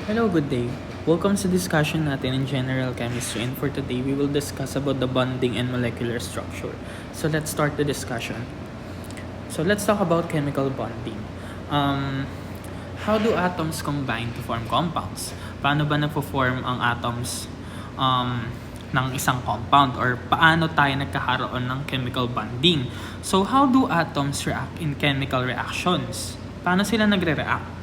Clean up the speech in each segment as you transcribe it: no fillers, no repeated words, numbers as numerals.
Hello, good day. Welcome sa discussion natin in general chemistry, and for today we will discuss about the bonding and molecular structure. So let's start the discussion. So let's talk about chemical bonding. How do atoms combine to form compounds? Paano ba nagpo-form ang atoms ng isang compound, or paano tayo nagkakaroon ng chemical bonding? So how do atoms react in chemical reactions? Paano sila nagre-react?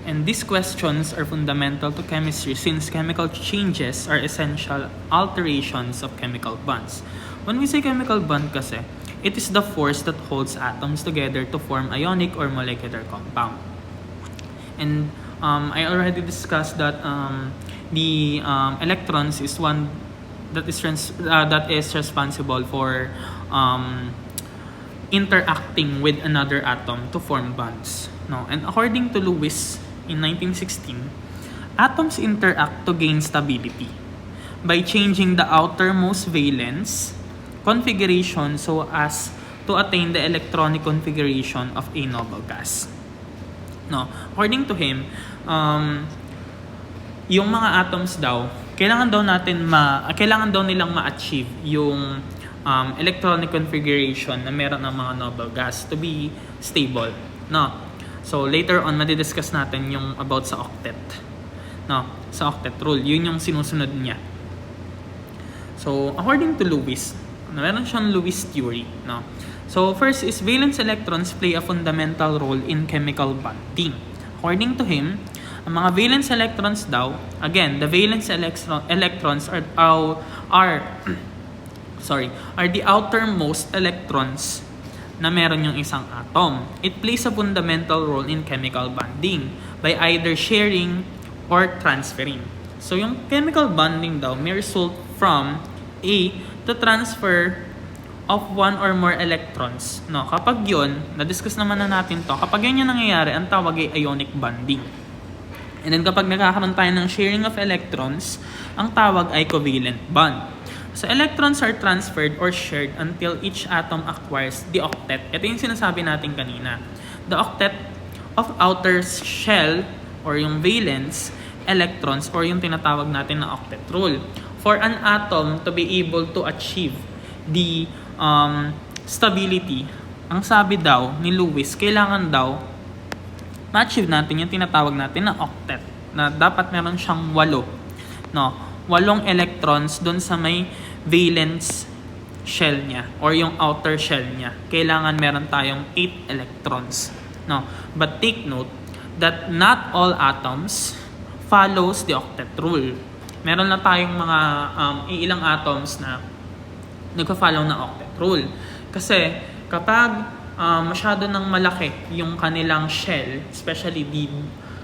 And these questions are fundamental to chemistry since chemical changes are essential alterations of chemical bonds. When we say chemical bond kasi, it is the force that holds atoms together to form ionic or molecular compound. And I already discussed that the electrons is one that is responsible for interacting with another atom to form bonds. No, and according to Lewis in 1916, atoms interact to gain stability by changing the outermost valence configuration so as to attain the electronic configuration of a noble gas. No, according to him, yung mga atoms daw, kailangan daw nilang ma-achieve yung electronic configuration na meron ng mga noble gas to be stable. No. So later on, madidiscuss natin yung about sa octet. No, sa octet rule, yun yung sinusunod niya. So according to Lewis, meron siyang Lewis theory, no. So first is valence electrons play a fundamental role in chemical bonding. According to him, ang mga valence electrons daw, again, the valence electrons are the outermost electrons na meron yung isang atom. It plays a fundamental role in chemical bonding by either sharing or transferring. So yung chemical bonding daw may result from the transfer of one or more electrons. No, kapag yun, na-discuss naman na natin to, kapag yun yung nangyayari, ang tawag ay ionic bonding. And then kapag nagkakaroon tayo ng sharing of electrons, ang tawag ay covalent bond. So electrons are transferred or shared until each atom acquires the octet. Ito yung sinasabi natin kanina. The octet of outer shell or yung valence electrons or yung tinatawag natin na octet rule. For an atom to be able to achieve the stability, ang sabi daw ni Lewis, kailangan daw ma-achieve natin yung tinatawag natin na octet, na dapat meron siyang 8. No, 8 electrons doon sa may valence shell niya or yung outer shell niya. Kailangan meron tayong 8 electrons. No, but take note that not all atoms follows the octet rule. Meron na tayong mga ilang atoms na nagfa-follow ng octet rule. Kasi kapag masyado nang malaki yung kanilang shell, especially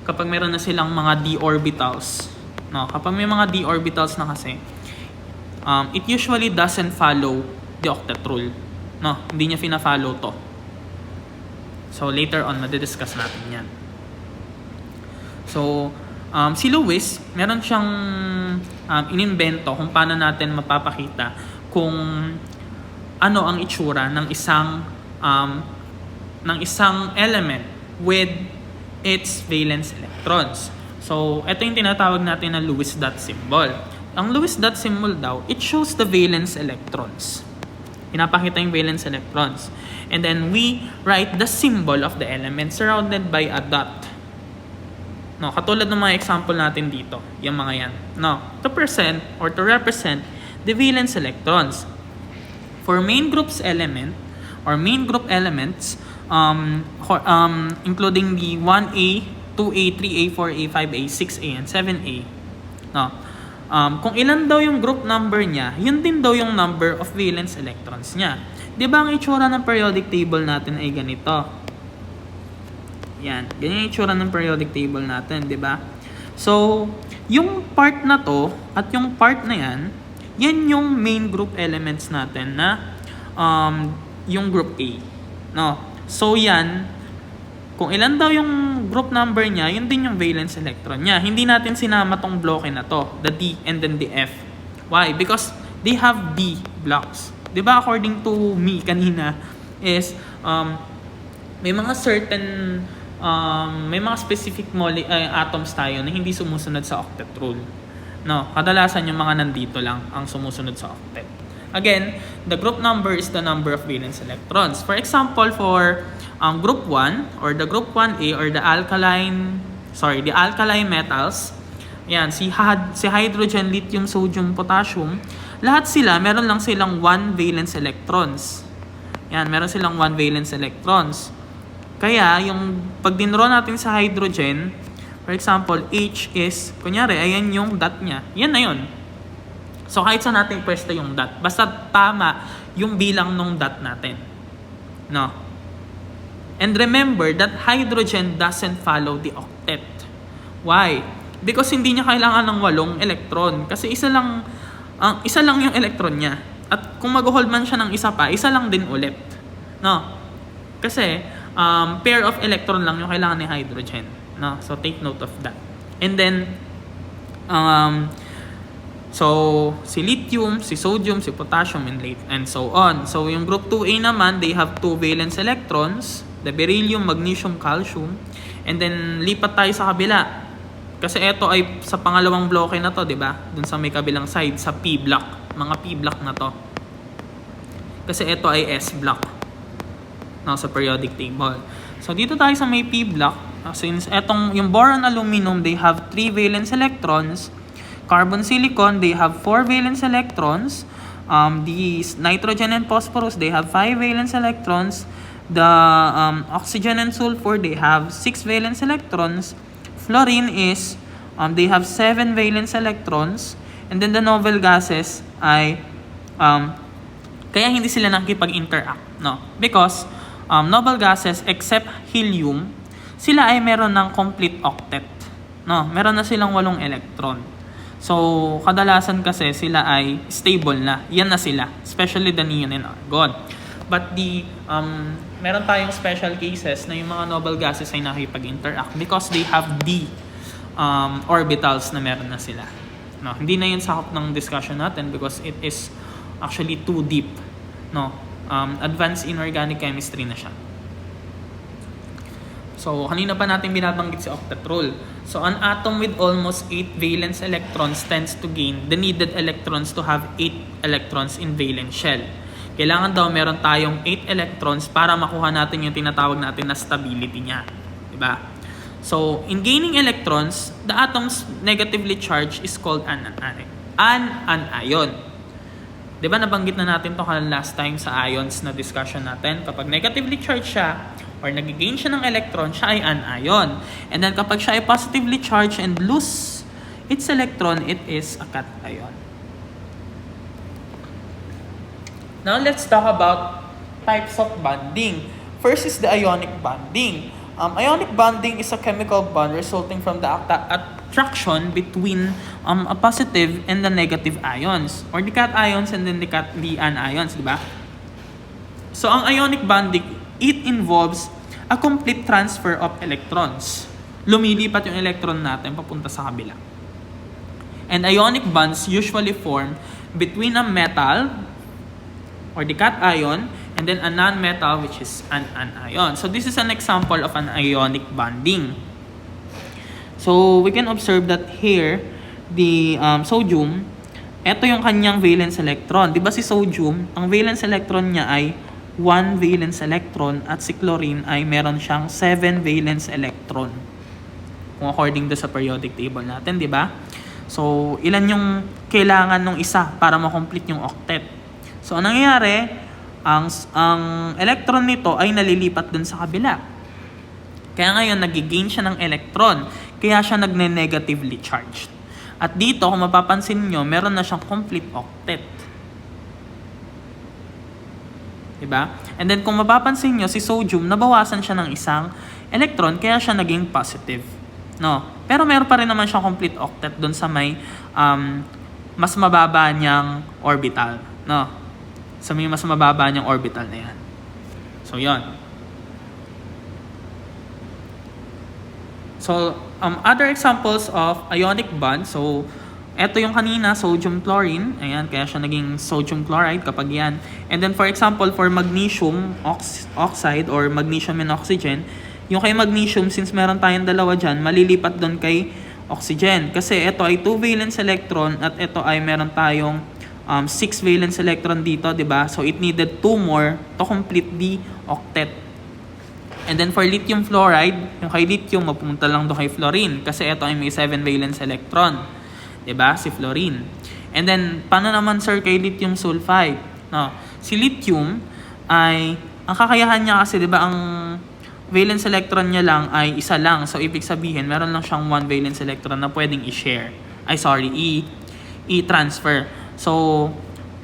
kapag meron na silang mga d orbitals. No, kapag may mga d orbitals na kasi, it usually doesn't follow the octet rule. No, hindi niya fina-follow to. So later on, madidiscuss natin yan. So, si Lewis, meron siyang inimbento kung paano natin mapapakita kung ano ang itsura ng isang element with its valence electrons. So, ito yung tinatawag natin na Lewis dot symbol. Ang Lewis dot symbol daw, it shows the valence electrons. Pinapakita yung valence electrons. And then we write the symbol of the element surrounded by a dot. No, katulad ng mga example natin dito, yung mga yan. No, to represent the valence electrons. For main group elements, including the 1A, 2A, 3A, 4A, 5A, 6A, and 7A. No, kung ilan daw yung group number niya, yun din daw yung number of valence electrons niya. Di ba ang itsura ng periodic table natin ay ganito? Yan, ganyan yung itsura ng periodic table natin, di ba? So, yung part na to at yung part na yan, yan yung main group elements natin na yung group A. No? So, yan, kung ilan daw yung group number niya, yun din yung valence electron niya. Hindi natin sinama tong bloke na to, the D and then the F. Why? Because they have D blocks. Di ba according to me kanina is may mga certain may mga specific atoms tayo na hindi sumusunod sa octet rule. No, kadalasan yung mga nandito lang ang sumusunod sa octet. Again, the group number is the number of valence electrons. For example, for group 1 or the group 1A or the alkaline metals, yan, si hydrogen, lithium, sodium, potassium, lahat sila, meron lang silang 1 valence electrons. Yan, meron silang 1 valence electrons. Kaya, yung pag dinraw natin sa hydrogen, for example, H is, kunyari, ayan yung dot niya. Yan na yun. So, kahit saan natin pwesto yung dot, basta tama yung bilang ng dot natin. No? And remember that hydrogen doesn't follow the octet. Why? Because hindi niya kailangan ng 8 electron. Kasi isa lang yung electron niya. At kung mag-hold man siya ng isa pa, isa lang din ulit. No? Kasi, pair of electron lang yung kailangan ni hydrogen. No? So, take note of that. And then, so, si lithium, si sodium, si potassium, and so on. So, yung group 2A naman, they have 2 valence electrons, the beryllium, magnesium, calcium. And then, lipat tayo sa kabila. Kasi ito ay sa pangalawang bloke na to, di ba? Dun sa may kabilang side, sa P block. Mga P block na to. Kasi ito ay S block. No, sa periodic table. So, dito tayo sa may P block. Since yung boron aluminum, they have 3 valence electrons. Carbon silicon, they have 4 valence electrons. These nitrogen and phosphorus, they have 5 valence electrons. The oxygen and sulfur, they have 6 valence electrons. Fluorine is, they have 7 valence electrons. And then the noble gases ay, kaya hindi sila nakikipag-interact. No? Because, noble gases, except helium, sila ay meron ng complete octet. No? Meron na silang 8 electron. So, kadalasan kasi sila ay stable na. Yan na sila. Especially the neon and argon. But meron tayong special cases na yung mga noble gases ay nakikipag-interact because they have d orbitals na meron na sila. No, hindi na yun sakop ng discussion natin because it is actually too deep. No, advanced inorganic chemistry na siya. So, kanina pa natin binabanggit si octet rule. So, an atom with almost 8 valence electrons tends to gain the needed electrons to have 8 electrons in valence shell. Kailangan daw meron tayong 8 electrons para makuha natin yung tinatawag natin na stability niya. Diba? So, in gaining electrons, the atom's negatively charged is called an anion. Diba nabanggit na natin to last time sa ions na discussion natin? Kapag negatively charged siya, or nag-gain siya ng electron, siya ay anion. And then kapag siya ay positively charged and lose its electron, it is a cation. Now let's talk about types of bonding. First is the ionic bonding. Ionic bonding is a chemical bond resulting from the attraction between a positive and the negative ions, or the cations and then the anions, di ba? So ang ionic bonding, it involves a complete transfer of electrons. Lumilipat yung electron natin papunta sa kabila. And ionic bonds usually form between a metal or the cation and then a non-metal which is an anion. So this is an example of an ionic bonding. So we can observe that here the sodium, ito yung kanyang valence electron. 'Di ba si sodium, ang valence electron niya ay 1 valence electron at si chlorine ay meron siyang 7 valence electron. Kung according to sa periodic table natin, di ba? So, ilan yung kailangan ng isa para ma-complete yung octet? So, anong nangyayari? Ang electron nito ay nalilipat dun sa kabila. Kaya ngayon, nag-gain siya ng electron. Kaya siya nagne-negatively charged. At dito, kung mapapansin nyo, meron na siyang complete octet. Diba? And then kung mapapansin nyo, si sodium, nabawasan siya ng isang electron, kaya siya naging positive. No? Pero meron pa rin naman siyang complete octet doon sa may mas mababa niyang orbital. No? Sa may mas mababa niyang orbital na yan. So, yon. So, other examples of ionic bonds. So, ito yung kanina, sodium chlorine. Ayan, kaya siya naging sodium chloride kapag yan. And then, for example, for magnesium oxide or magnesium and oxygen, Yung kay magnesium, since meron tayong dalawa dyan, malilipat doon kay oxygen. Kasi ito ay 2 valence electron at ito ay meron tayong 6 valence electron dito, di ba? So it needed 2 more to complete the octet. And then for lithium fluoride, yung kay lithium, mapumunta lang doon kay fluorine. Kasi ito ay may 7 valence electron. Di ba? Si fluorine. And then, paano naman sir kay lithium sulfide? No. Si lithium ay, ang kakayahan niya kasi, di ba, ang valence electron niya lang ay isa lang. So, ibig sabihin, meron lang siyang 1 valence electron na pwedeng i-share. I-transfer. So,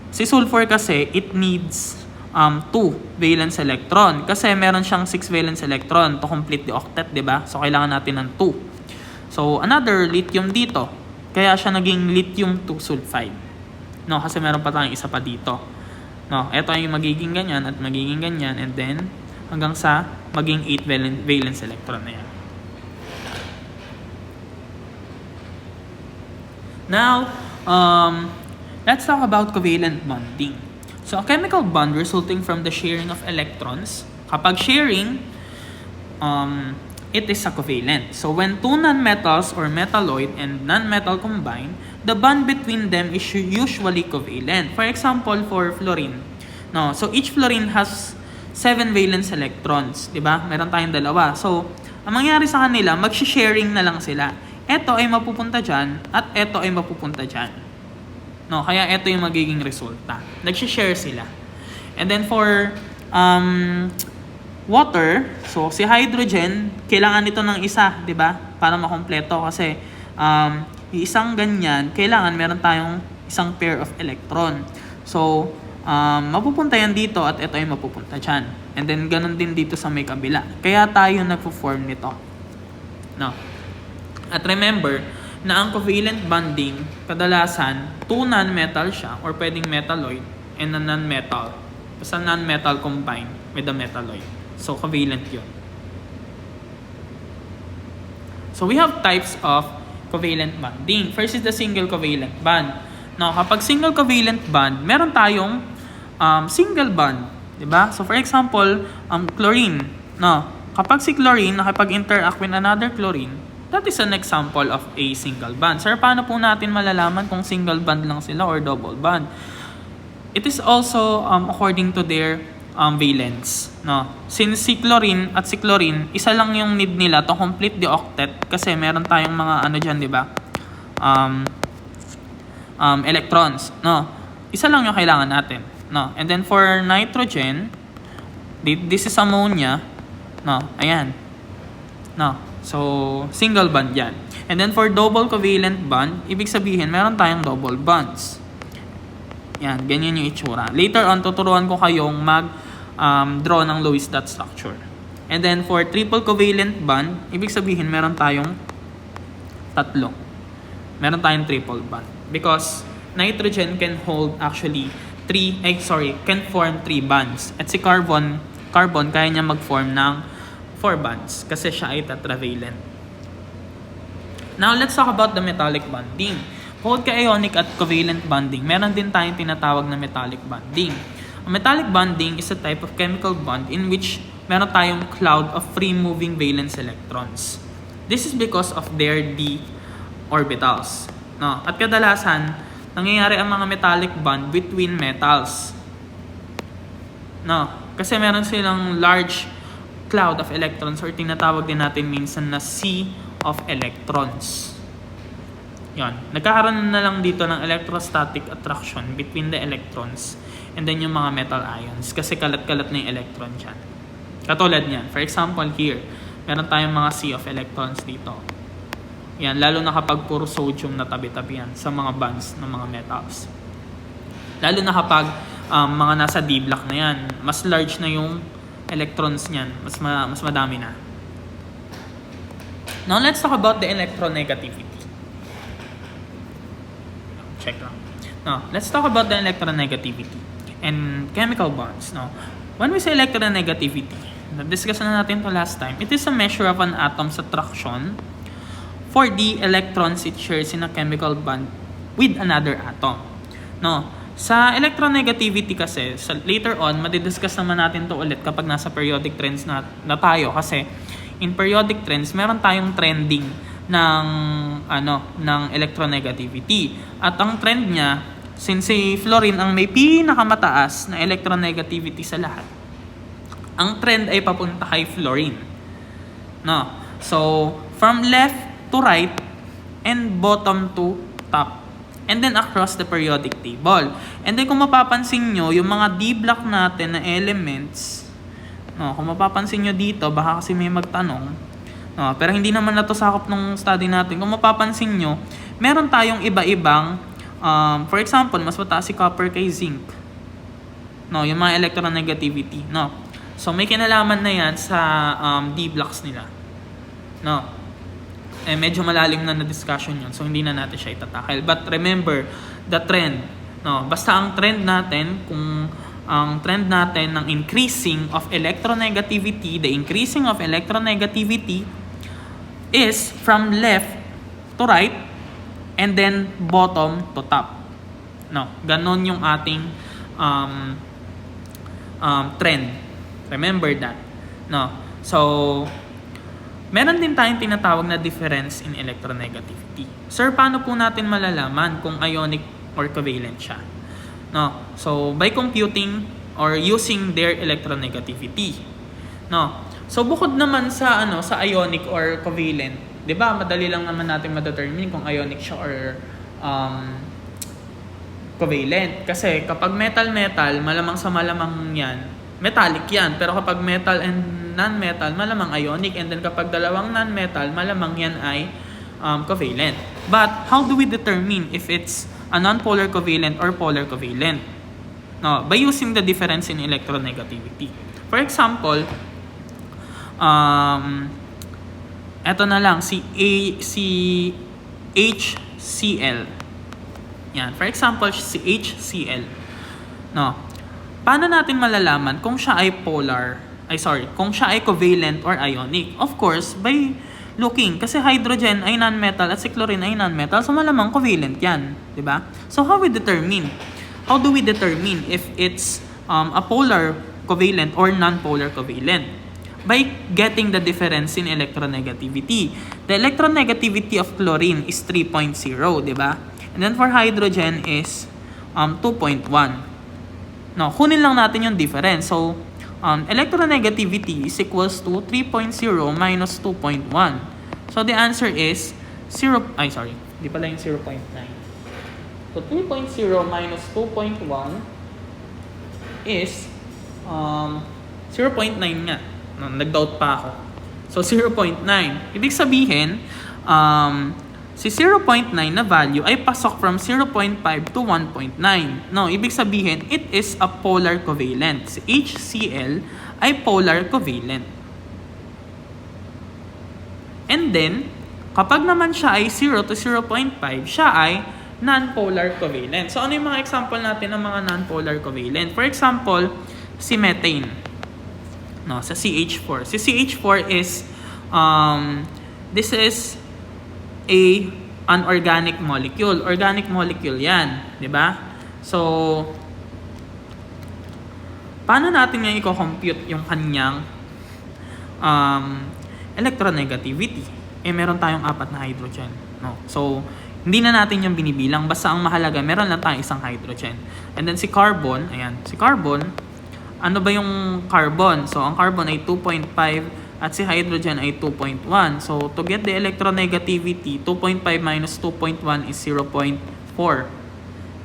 si sulfur kasi, it needs 2 valence electron. Kasi meron siyang 6 valence electron to complete the octet, di ba? So, kailangan natin ng 2. So, another lithium dito. Kaya siya naging lithium 2 sulfide. No, kasi meron pa tayong isa pa dito. No, ito ay magiging ganyan at magiging ganyan and then hanggang sa maging 8 valence electron na yan. Now, let's talk about covalent bonding. So, a chemical bond resulting from the sharing of electrons. Kapag sharing, it is a covalent. So, when two nonmetals or metalloid and nonmetal combine, the bond between them is usually covalent. For example, for fluorine. No, so, each fluorine has 7 valence electrons. Diba? Meron tayong dalawa. So, ang mangyari sa kanila, mag-sharing na lang sila. Ito ay mapupunta dyan at ito ay mapupunta dyan. No, kaya ito yung magiging resulta. Nag-share sila. And then for water, so si hydrogen, kailangan nito ng isa, 'di ba? Para makompleto kasi isang ganyan, kailangan meron tayong isang pair of electron. So, mapupunta yan dito at ito ay mapupunta dyan. And then ganun din dito sa may kabila. Kaya tayo nagfo-form nito. No. At remember na ang covalent bonding, kadalasan, 2 non-metal siya or pwedeng metalloid and a non-metal. Basta non-metal combined with a metalloid. So, covalent yun. So, we have types of covalent bonding. First is the single covalent bond. Now, kapag single covalent bond, meron tayong single bond. Diba? So, for example, chlorine. No, kapag si chlorine nakipag-interact with another chlorine, that is an example of a single bond. Sir, paano po natin malalaman kung single bond lang sila or double bond? It is also according to their valence. No? Since si chlorine at si chlorine, isa lang yung need nila to complete the octet kasi meron tayong mga ano dyan, di ba? Electrons. No? Isa lang yung kailangan natin. No? And then for nitrogen, this is ammonia. No? Ayan. No? So, single bond yan. And then for double covalent bond, ibig sabihin, meron tayong double bonds. Yan, ganyan yung itsura. Later on, tuturuan ko kayong mag-draw ng Lewis dot structure. And then for triple covalent bond, ibig sabihin, meron tayong tatlo. Meron tayong triple bond. Because nitrogen can hold actually can form 3 bonds. At si carbon, kaya niya mag-form ng 4 bonds kasi siya ay tetravalent. Now, let's talk about the metallic bonding. Bukod kay ionic at covalent bonding, meron din tayong tinatawag na metallic bonding. A metallic bonding is a type of chemical bond in which meron tayong cloud of free-moving valence electrons. This is because of their d orbitals. No? At kadalasan, nangyayari ang mga metallic bond between metals. No? Kasi meron silang large cloud of electrons or tinatawag din natin minsan na sea of electrons. Yan. Nagkakaroon na lang dito ng electrostatic attraction between the electrons and then yung mga metal ions kasi kalat-kalat na yung electron dyan. Katulad niyan. For example, here, meron tayong mga sea of electrons dito. Yan. Lalo na kapag puro sodium na tabi-tabi yan sa mga bonds ng mga metals. Lalo na kapag mga nasa D-block na yan, mas large na yung electrons niyan, mas madami na. Now, let's talk about the electronegativity. Check lang. Now, let's talk about the electronegativity and chemical bonds. Now, when we say electronegativity, na-discuss na natin to last time, it is a measure of an atom's attraction for the electrons it shares in a chemical bond with another atom. No, sa electronegativity kasi, later on, madidiscuss naman natin to ulit kapag nasa periodic trends na tayo kasi in periodic trends, meron tayong trending ng electronegativity. At ang trend niya, since si fluorine ang may pinakamataas na electronegativity sa lahat, ang trend ay papunta kay fluorine. No? So, from left to right and bottom to top. And then across the periodic table. And then kung mapapansin nyo, yung mga D-block natin na elements, no, kung mapapansin nyo dito, baka kasi may magtanong, no, pero hindi naman na to sakop ng study natin. Kung mapapansin nyo, meron tayong iba-ibang, for example, mas mataas si copper kay zinc. No, yung mga electronegativity. No. So, may kinalaman na yan sa D-blocks nila. No. Medyo malalim na discussion yun. So, hindi na natin siya itatakil. But remember, the trend. No, basta ang trend natin, kung ang trend natin ng increasing of electronegativity, the increasing of electronegativity is from left to right and then bottom to top. No, ganon yung ating trend. Remember that. No. So, meron din tayong tinatawag na difference in electronegativity. Sir, paano po natin malalaman kung ionic or covalent siya? No. So, by computing or using their electronegativity. No. So, bukod naman sa sa ionic or covalent, 'di ba? Madali lang naman natin ma-determine kung ionic siya or covalent. Kasi kapag metal-metal, malamang sa malamang 'yan, metallic 'yan. Pero kapag metal and non-metal, malamang ionic. And then kapag dalawang non-metal, malamang yan ay covalent. But how do we determine if it's a non-polar covalent or polar covalent? No, by using the difference in electronegativity. For example, eto na lang, si HCl. Yan. For example, si HCl. No. Paano natin malalaman kung siya ay kung siya ay covalent or ionic? Of course, by looking. Kasi hydrogen ay non-metal at si chlorine ay non-metal. So, malamang covalent yan. Diba? So, how do we determine if it's a polar covalent or non-polar covalent? By getting the difference in electronegativity. The electronegativity of chlorine is 3.0. Diba? And then for hydrogen is 2.1. No, kunin lang natin yung difference. So, electronegativity is equals to 3.0 minus 2.1. So, the answer is di pala yung 0.9. So, 3.0 minus 2.1 is 0.9 nga. No, nag-doubt pa ako. So, 0.9. Ibig sabihin, si 0.9 na value ay pasok from 0.5 to 1.9. No, ibig sabihin, it is a polar covalent. Si HCl ay polar covalent. And then, kapag naman siya ay 0 to 0.5, siya ay non-polar covalent. So, ano yung mga example natin ng mga non-polar covalent? For example, si methane. No, sa CH4. Si CH4 is, this is an organic molecule. Organic molecule yan. Diba? So, paano natin ngayon i-compute yung kanyang electronegativity? Meron tayong 4 na hydrogen. No? So, hindi na natin yung binibilang. Basta ang mahalaga, meron lang tayong isang hydrogen. And then si carbon, ayan. Si carbon, ano ba yung carbon? So, ang carbon ay 2.5 at si hydrogen ay 2.1. So, to get the electronegativity, 2.5 minus 2.1 is 0.4.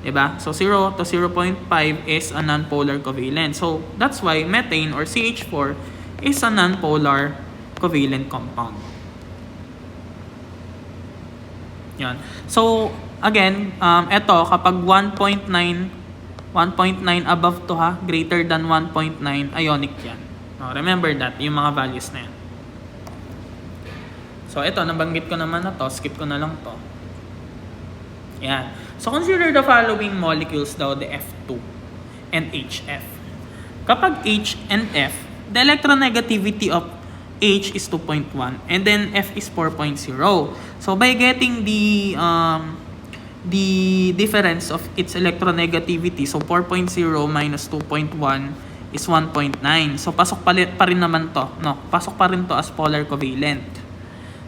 Diba? So, 0 to 0.5 is a non-polar covalent. So, that's why methane or CH4 is a non-polar covalent compound. Yan. So, again, eto, kapag 1.9 above to greater than 1.9, ionic yan. Remember that, yung mga values na yan. So, ito, nabanggit ko naman na to. Skip ko na lang to. Yan. So, consider the following molecules daw, the F2 and HF. Kapag H and F, the electronegativity of H is 2.1 and then F is 4.0. So, by getting the difference of its electronegativity, so 4.0 minus 2.1 is 1.9. So, pasok pa rin naman to. No? Pasok pa rin to as polar covalent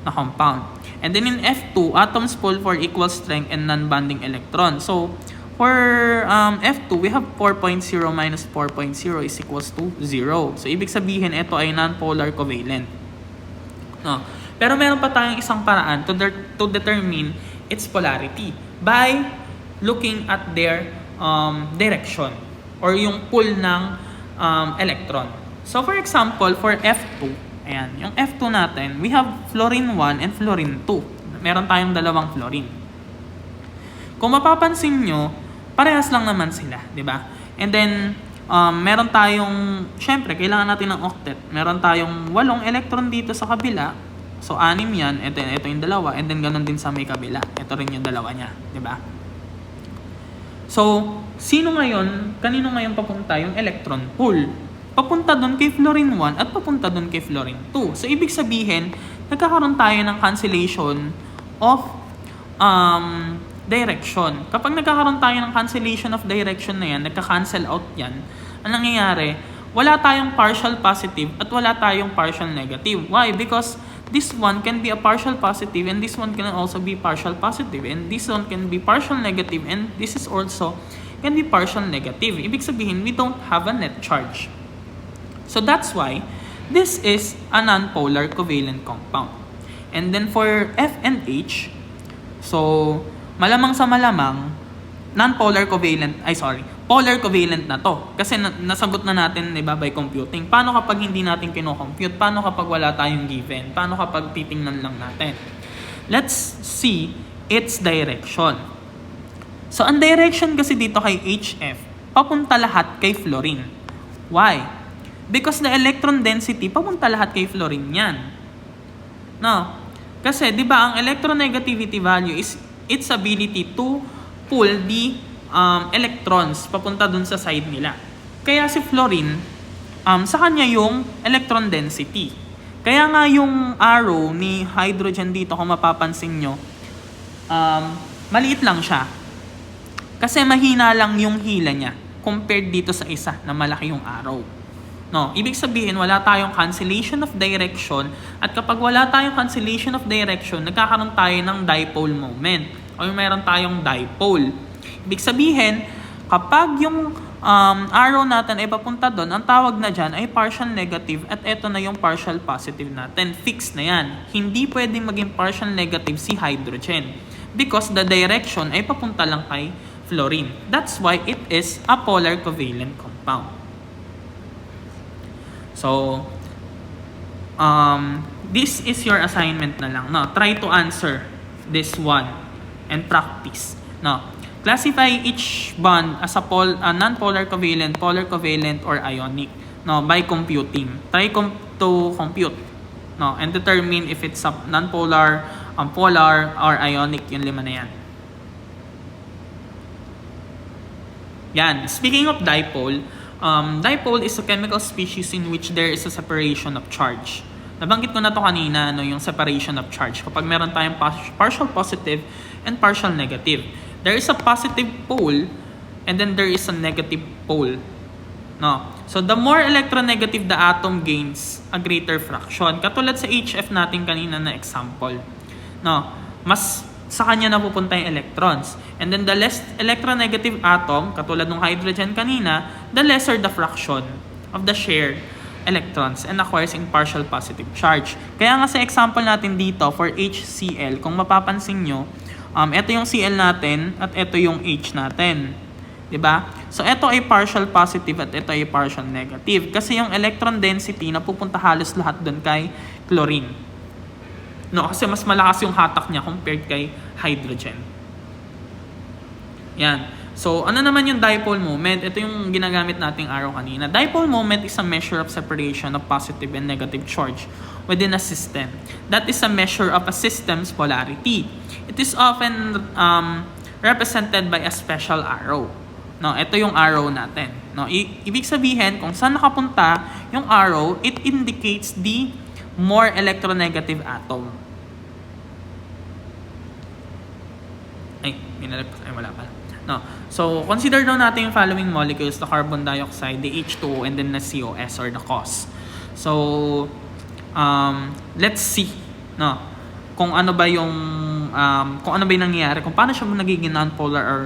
na compound. And then in F2, atoms pull for equal strength and non-bonding electron. So, for F2, we have 4.0 minus 4.0 is equals to 0. So, ibig sabihin, ito ay non-polar covalent. No? Pero meron pa tayong isang paraan to determine its polarity by looking at their direction or yung pull ng electron. So, for example, for F2, ayan, yung F2 natin, we have fluorine 1 and fluorine 2. Meron tayong dalawang fluorine. Kung mapapansin nyo, parehas lang naman sila, di ba? And then, meron tayong, syempre, kailangan natin ng octet. Meron tayong 8 electron dito sa kabila. So, 6 yan. Ito yung dalawa. And then, ganun din sa may kabila. Ito rin yung dalawa niya, di ba? So, kanino ngayon papunta yung electron pool? Papunta doon kay fluorine 1 at papunta doon kay fluorine 2. So, ibig sabihin, nagkakaroon tayo ng cancellation of direction. Kapag nagkakaroon tayo ng cancellation of direction na yan, nagka-cancel out yan, ang nangyayari, wala tayong partial positive at wala tayong partial negative. Why? Because this one can be a partial positive and this one can also be partial positive and this one can be partial negative and this is also can be partial negative. Ibig sabihin, we don't have a net charge. So that's why this is a non-polar covalent compound. And then for F and H, so malamang sa malamang, polar covalent na to. Kasi nasagot na natin, diba, by computing. Paano kapag hindi natin kino-compute? Paano kapag wala tayong given? Paano kapag titingnan lang natin? Let's see its direction. So, ang direction kasi dito kay HF, papunta lahat kay fluorine. Why? Because the electron density, papunta lahat kay fluorine yan. No? Kasi, di ba, ang electronegativity value is its ability to pull the electrons papunta dun sa side nila. Kaya si fluorine, sa kanya yung electron density. Kaya nga yung arrow ni hydrogen dito, kung mapapansin nyo, maliit lang siya. Kasi mahina lang yung hila niya compared dito sa isa na malaki yung arrow. No, ibig sabihin, wala tayong cancellation of direction at kapag wala tayong cancellation of direction, nagkakaroon tayo ng dipole moment o meron tayong dipole. Ibig sabihin, kapag yung arrow natin ay papunta doon, ang tawag na dyan ay partial negative at eto na yung partial positive natin. Fix na yan. Hindi pwedeng maging partial negative si hydrogen because the direction ay papunta lang kay fluorine. That's why it is a polar covalent compound. So, this is your assignment na lang. No? Try to answer this one and practice. No? Classify each bond as a non-polar covalent, polar covalent, or ionic. No? By computing. Try to compute. No? And determine if it's a non-polar, polar, or ionic. Yung 5 na yan. Yan. Speaking of dipole, dipole is a chemical species in which there is a separation of charge. Nabanggit ko na to kanina, yung separation of charge. Kapag meron tayong partial positive and partial negative. There is a positive pole and then there is a negative pole. No? So, the more electronegative the atom gains a greater fraction. Katulad sa HF natin kanina na example. No? Mas sa kanya napupunta yung electrons. And then the less electronegative atom, katulad ng hydrogen kanina, the lesser the fraction of the shared electrons and acquires in partial positive charge. Kaya nga sa example natin dito for HCl, kung mapapansin nyo, ito yung Cl natin at ito yung H natin. Diba? So ito ay partial positive at ito ay partial negative. Kasi yung electron density napupunta halos lahat doon kay chlorine. No, kasi mas malakas yung hatak niya compared kay hydrogen. Yan. So, ano naman yung dipole moment? Ito yung ginagamit nating arrow kanina. Dipole moment is a measure of separation of positive and negative charge within a system. That is a measure of a system's polarity. It is often represented by a special arrow. No, ito yung arrow natin. No, ibig sabihin, kung saan nakapunta yung arrow, it indicates the more electronegative atom. Ay, wala pala. No. So, consider daw natin yung following molecules, the carbon dioxide, the H2O, and then the COS or the COS. So, let's see, no, kung ano ba yung nangyayari, kung paano siya nagiging non-polar or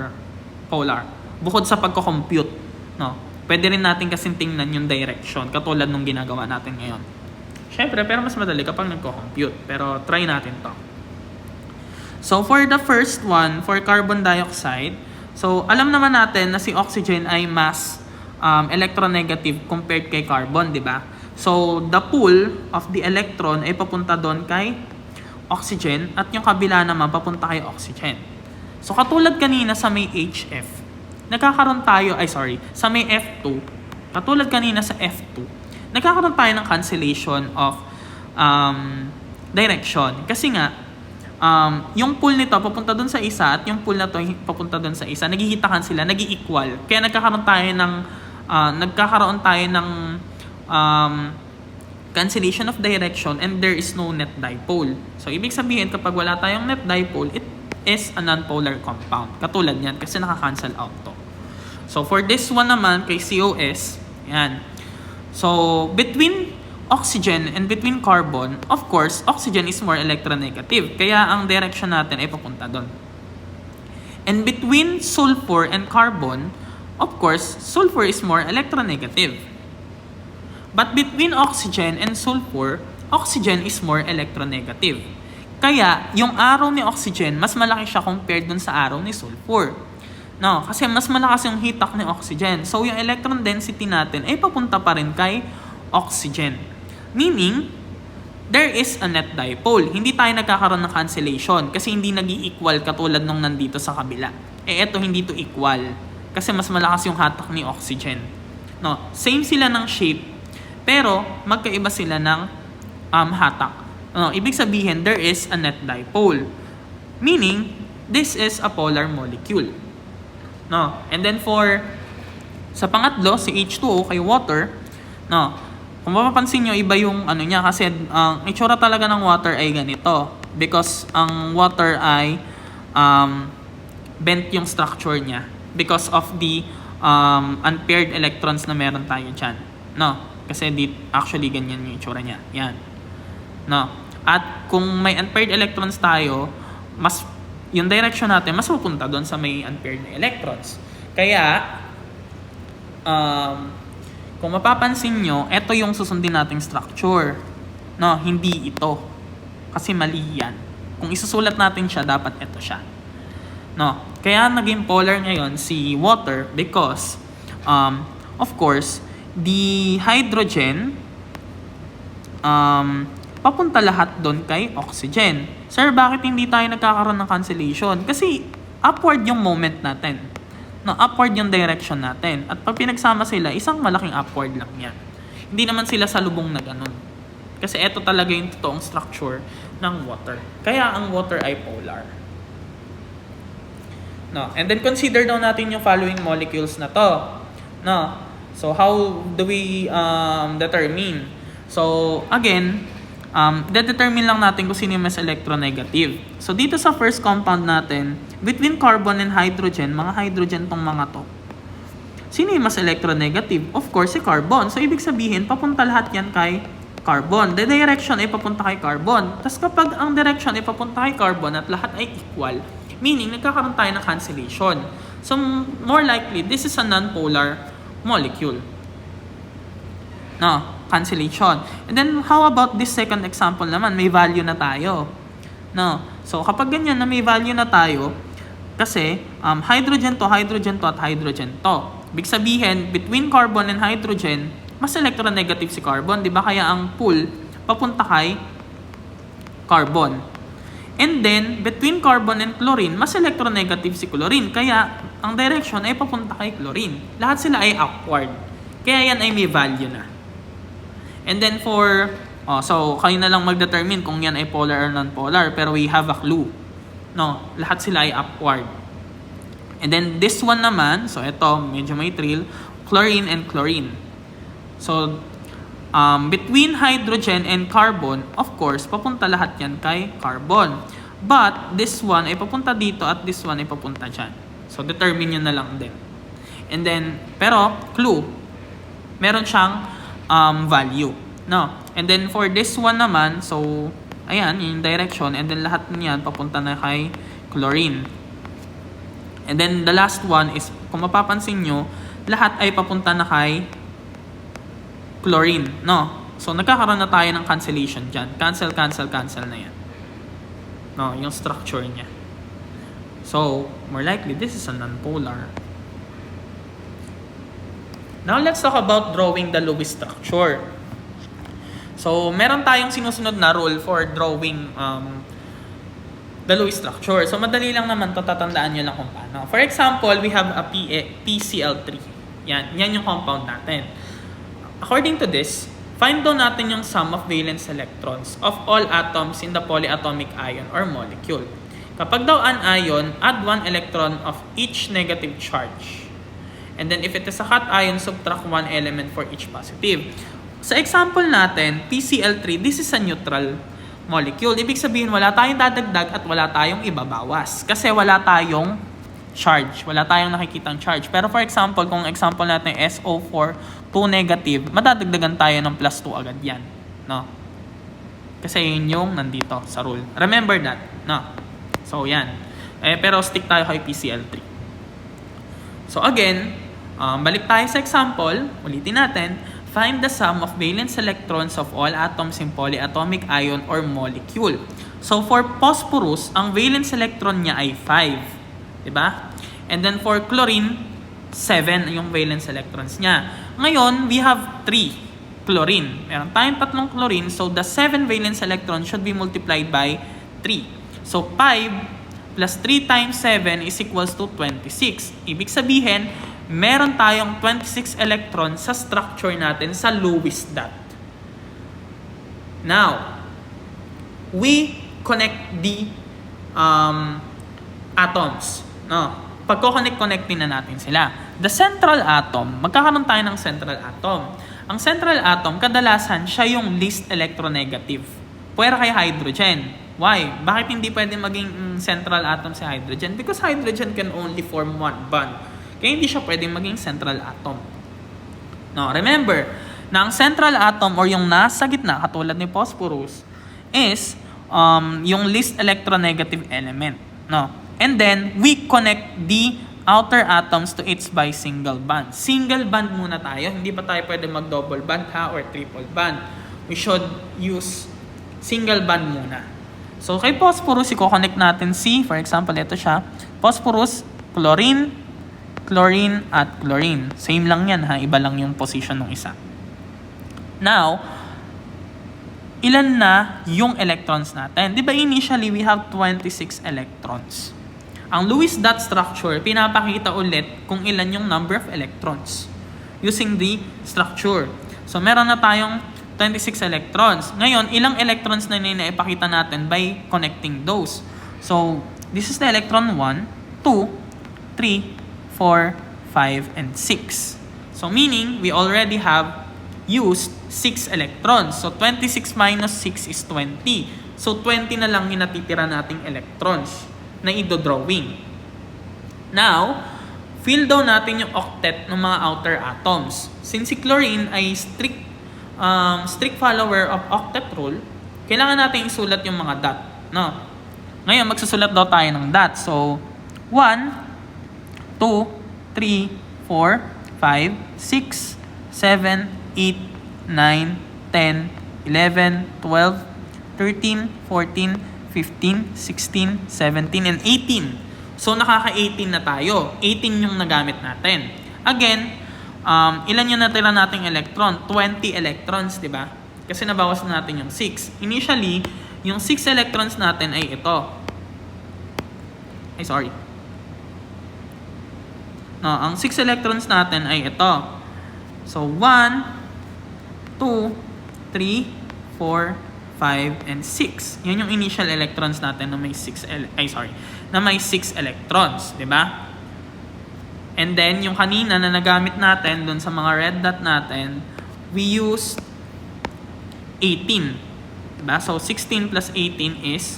polar. Bukod sa pagko-compute, no, pwede rin natin kasing tingnan yung direction, katulad nung ginagawa natin ngayon. Syempre, pero mas madali kapag nagko-compute. Pero try natin to. So, for the first one, for carbon dioxide, so, alam naman natin na si oxygen ay mas electronegative compared kay carbon, di ba? So, the pull of the electron ay papunta doon kay oxygen at yung kabila naman papunta kay oxygen. So, katulad kanina sa may HF, nagkakaroon tayo, sa may F2, katulad kanina sa F2, nagkakaroon tayo ng cancellation of direction. Kasi nga, yung pull nito papunta doon sa isa at yung pull na to papunta doon sa isa, naghihitaan sila, nag-i-equal. Kaya nagkakaroon tayo ng cancellation of direction and there is no net dipole. So, ibig sabihin, kapag wala tayong net dipole, it is a non-polar compound. Katulad yan, kasi naka-cancel out to. So, for this one naman, kay COS, yan. So, between oxygen and between carbon, of course, oxygen is more electronegative. Kaya ang direction natin ay papunta doon. And between sulfur and carbon, of course, sulfur is more electronegative. But between oxygen and sulfur, oxygen is more electronegative. Kaya, yung araw ni oxygen, mas malaki siya compared dun sa araw ni sulfur. No, kasi mas malakas yung heat ni oxygen. So, yung electron density natin ay papunta pa rin kay oxygen. Meaning, there is a net dipole. Hindi tayo nagkakaroon ng cancellation kasi hindi nag-i-equal katulad nung nandito sa kabila. Eto hindi to equal kasi mas malakas yung hatak ni oxygen. No, same sila ng shape pero magkaiba sila ng hatak. No, ibig sabihin there is a net dipole. Meaning, this is a polar molecule. No, and then sa pangatlo, si H2O kay water, no, kung mapapansin nyo, iba yung niya kasi ang itsura talaga ng water ay ganito. Because ang water ay bent yung structure niya because of the unpaired electrons na meron tayo dyan. No? Kasi actually ganyan yung itsura niya. Yan. No? At kung may unpaired electrons tayo, yung direction natin mas pupunta doon sa may unpaired na electrons. Kaya, kung mapapansin nyo, ito yung susundin nating structure. No, hindi ito. Kasi mali yan. Kung isusulat natin siya, dapat ito siya. No, kaya naging polar ngayon si water because, of course, the hydrogen, papunta lahat doon kay oxygen. Sir, bakit hindi tayo nagkakaroon ng cancellation? Kasi upward yung moment natin. No, upward yung direction natin. At pag pinagsama sila, isang malaking upward lang yan. Hindi naman sila salubong na ganun. Kasi ito talaga yung totoong structure ng water. Kaya ang water ay polar. No, and then consider daw natin yung following molecules na to. No, so how do we determine? So again, determine lang natin kung sino yung mas electronegative. So, dito sa first compound natin, between carbon and hydrogen, mga hydrogen tong mga to. Sino yung mas electronegative? Of course, si carbon. So, ibig sabihin, papunta lahat yan kay carbon. The direction ay papunta kay carbon. Tapos kapag ang direction ay papunta kay carbon at lahat ay equal, meaning nagkakaroon tayo ng cancellation. So, more likely, this is a non-polar molecule. No, cancellation. And then, how about this second example naman? May value na tayo. No. So, kapag ganyan na may value na tayo, kasi hydrogen to, at hydrogen to. Ibig sabihin, between carbon and hydrogen, mas electronegative si carbon. Di ba? Kaya ang pull, papunta kay carbon. And then, between carbon and chlorine, mas electronegative si chlorine. Kaya, ang direction ay papunta kay chlorine. Lahat sila ay upward. Kaya yan ay may value na. And then so kayo na lang mag-determine kung yan ay polar or non-polar, pero we have a clue. No, lahat sila ay upward. And then this one naman, so ito, medyo may trill, chlorine and chlorine. So, between hydrogen and carbon, of course, papunta lahat yan kay carbon. But, this one ay papunta dito at this one ay papunta dyan. So, determine nyo na lang din. And then, pero, clue, meron siyang value. No? And then, for this one naman, so, ayan, yung direction. And then, lahat niyan papunta na kay chlorine. And then, the last one is, kung mapapansin nyo, lahat ay papunta na kay chlorine. No? So, nagkakaroon na tayo ng cancellation dyan. Cancel, cancel, cancel na yan. No? Yung structure niya. So, more likely, this is a nonpolar. Now, let's talk about drawing the Lewis structure. So, meron tayong sinusunod na rule for drawing the Lewis structure. So, madali lang naman to, tatandaan nyo lang kung paano. For example, we have a PCl3. Yan yung compound natin. According to this, find daw natin yung sum of valence electrons of all atoms in the polyatomic ion or molecule. Kapag daw an ion, add 1 electron of each negative charge. And then if it is a hot ion, subtract 1 element for each positive. Sa example natin, PCl3, this is a neutral molecule. Ibig sabihin, wala tayong dadagdag at wala tayong ibabawas. Kasi wala tayong charge. Wala tayong nakikitang charge. Pero for example, kung example natin SO4, 2 negative, madadagdagan tayo ng plus 2 agad yan. No? Kasi yun yung nandito sa rule. Remember that. No? So, yan. Pero stick tayo kay PCl3. So, again, balik tayo sa example. Ulitin natin. Find the sum of valence electrons of all atoms in polyatomic ion or molecule. So, for phosphorus, ang valence electron niya ay 5. Diba? And then, for chlorine, 7 yung valence electrons niya. Ngayon, we have 3 chlorine. Meron tayong 3 chlorine. So, the 7 valence electrons should be multiplied by 3. So, 5 plus 3 times 7 is equals to 26. Ibig sabihin, meron tayong 26 electrons sa structure natin sa Lewis dot. Now, we connect the atoms. No? Pagko-connect-connectin na natin sila. The central atom, magkakaroon tayo ng central atom. Ang central atom, kadalasan, siya yung least electronegative. Pwera kay hydrogen. Why? Bakit hindi pwede maging central atom si hydrogen? Because hydrogen can only form one bond. Kaya hindi siya pwedeng maging central atom. No, remember, na ang central atom or yung nasa gitna, katulad ni phosphorus, is yung least electronegative element. No? And then, we connect the outer atoms to its by single bond. Single bond muna tayo. Hindi pa tayo pwede mag-double bond or triple bond. We should use single bond muna. So, kay phosphorus, i-connect natin C. For example, ito siya. Phosphorus, chlorine, chlorine, at chlorine. Same lang yan ha. Iba lang yung position ng isa. Now, ilan na yung electrons natin? Di ba initially, we have 26 electrons. Ang Lewis dot structure, pinapakita ulit kung ilan yung number of electrons using the structure. So, meron na tayong 26 electrons. Ngayon, ilang electrons na ipakita natin by connecting those. So, this is the electron 1, 2, 3, 4, 5, and 6. So, meaning, we already have used 6 electrons. So, 26 minus 6 is 20. So, 20 na lang yung natitira nating electrons na i-drawing. Now, fill daw natin yung octet ng mga outer atoms. Since si chlorine ay strict follower of octet rule, kailangan natin isulat yung mga dot. No? Ngayon, magsusulat daw tayo ng dot. So, 1, 2, 3, 4, 5, 6, 7, 8, 9, 10, 11, 12, 13, 14, 15, 16, 17, and 18. So, nakaka-18 na tayo. 18 yung nagamit natin. Again, ilan yung natira nating electron? 20 electrons, di ba? Kasi nabawas na natin yung 6. Initially, yung 6 electrons natin ay ito. No, ang 6 electrons natin ay ito. So, 1, 2, 3, 4, 5, and 6. Yan yung initial electrons natin na may 6 electrons, di ba? And then, yung kanina na nagamit natin dun sa mga red dot natin, we used 18. Diba? So, 16 plus 18 is